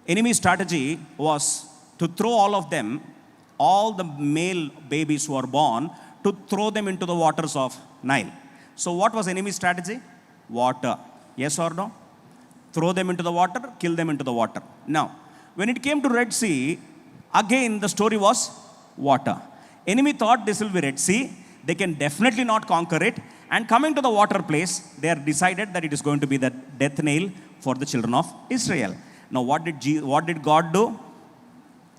enemy strategy was to throw all of them, all the male babies who are born, to throw them into the waters of Nile. So what was enemy strategy? Water. Yes or no? Throw them into the water, kill them into the water. Now, when it came to Red Sea, again the story was water. Enemy thought this will be Red Sea. They can definitely not conquer it. And coming to the water place, they are decided that it is going to be the death nail for the children of Israel. Now what did God do?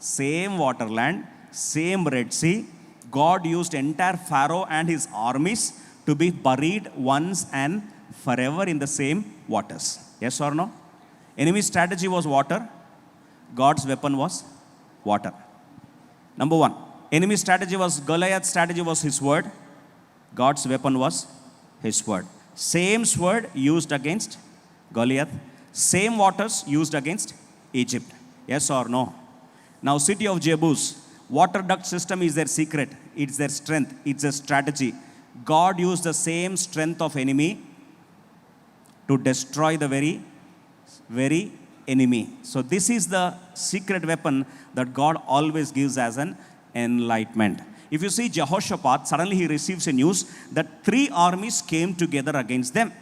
Same waterland, same Red Sea. God used entire Pharaoh and his armies to be buried once and forever in the same waters. Yes or no? Enemy strategy was water. God's weapon was water. Number one. Enemy strategy was, Goliath's strategy was his word. God's weapon was his word. Same sword used against Goliath. Same waters used against Egypt. Yes or no? Now, city of Jebus, water duct system is their secret. It's their strength. It's their strategy. God used the same strength of enemy to destroy the very enemy. So this is the secret weapon that God always gives as an enlightenment. If you see Jehoshaphat, suddenly he receives a news that 3 armies came together against them.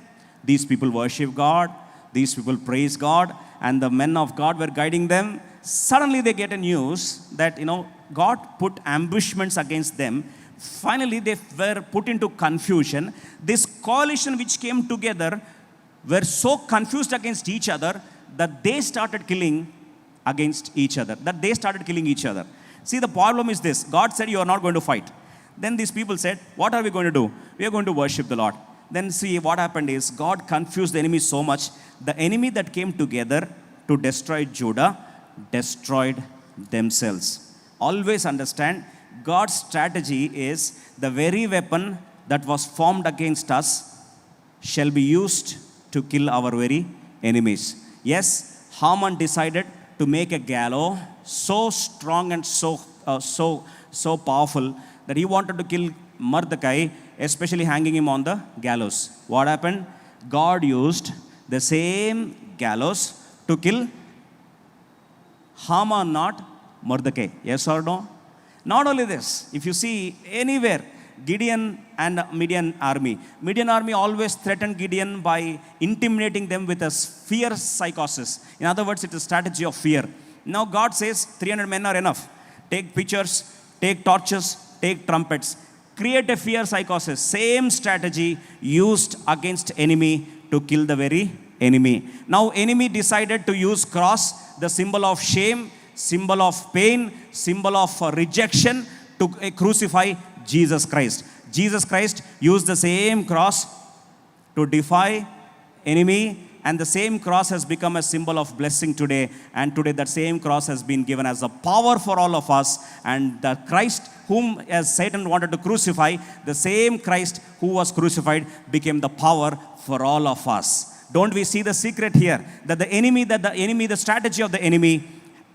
These people worship God, these people praise God, and the men of God were guiding them. Suddenly they get a news that, God put ambushments against them. Finally, they were put into confusion. This coalition which came together were so confused against each other that they started killing against each other, See, the problem is this. God said, you are not going to fight. Then these people said, what are we going to do? We are going to worship the Lord. Then see, what happened is, God confused the enemy so much. The enemy that came together to destroy Judah destroyed themselves. Always understand, God's strategy is the very weapon that was formed against us shall be used to kill our very enemies. Yes, Haman decided to make a gallows so strong and so powerful that he wanted to kill Mordecai, especially hanging him on the gallows. What happened? God used the same gallows to kill Haman, not Mordecai. Yes or no? Not only this, if you see anywhere, Gideon and Meydan army always threatened Gideon by intimidating them with a fear psychosis. In other words, it's a strategy of fear. Now God says 300 men are enough. Take pictures, take torches, take trumpets. Create a fear psychosis. Same strategy used against enemy to kill the very enemy. Now enemy decided to use cross, the symbol of shame, symbol of pain, symbol of rejection, to crucify Jesus Christ. Jesus Christ used the same cross to defy enemy, and the same cross has become a symbol of blessing today. And today that same cross has been given as a power for all of us. And the Christ whom as Satan wanted to crucify, the same Christ who was crucified became the power for all of us. Don't we see the secret here? That the strategy of the enemy,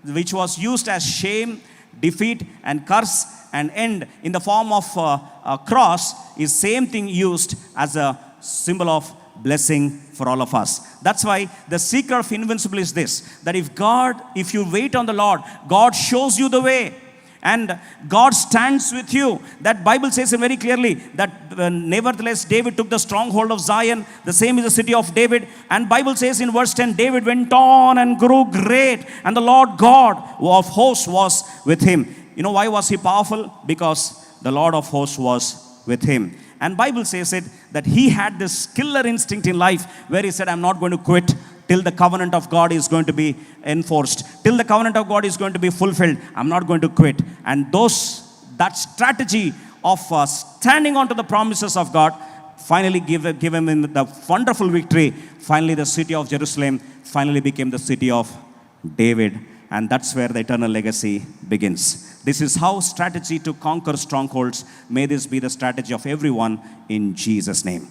which was used as shame, defeat and curse and end in the form of a cross, is same thing used as a symbol of blessing for all of us. That's why the secret of invincible is this, that if you wait on the Lord, God shows you the way and God stands with you. That Bible says it very clearly that nevertheless David took the stronghold of Zion, the same is the city of David. And Bible says in verse 10, David went on and grew great, and the Lord God of hosts was with him. You know why was he powerful? Because the Lord of hosts was with him. And Bible says it that he had this killer instinct in life where he said, I'm not going to quit till the covenant of God is going to be enforced, till the covenant of God is going to be fulfilled. I'm not going to quit. And that strategy of standing on to the promises of God finally give him the wonderful victory. Finally, the city of Jerusalem finally became the city of David. And that's where the eternal legacy begins. This is how strategy to conquer strongholds. May this be the strategy of everyone in Jesus' name.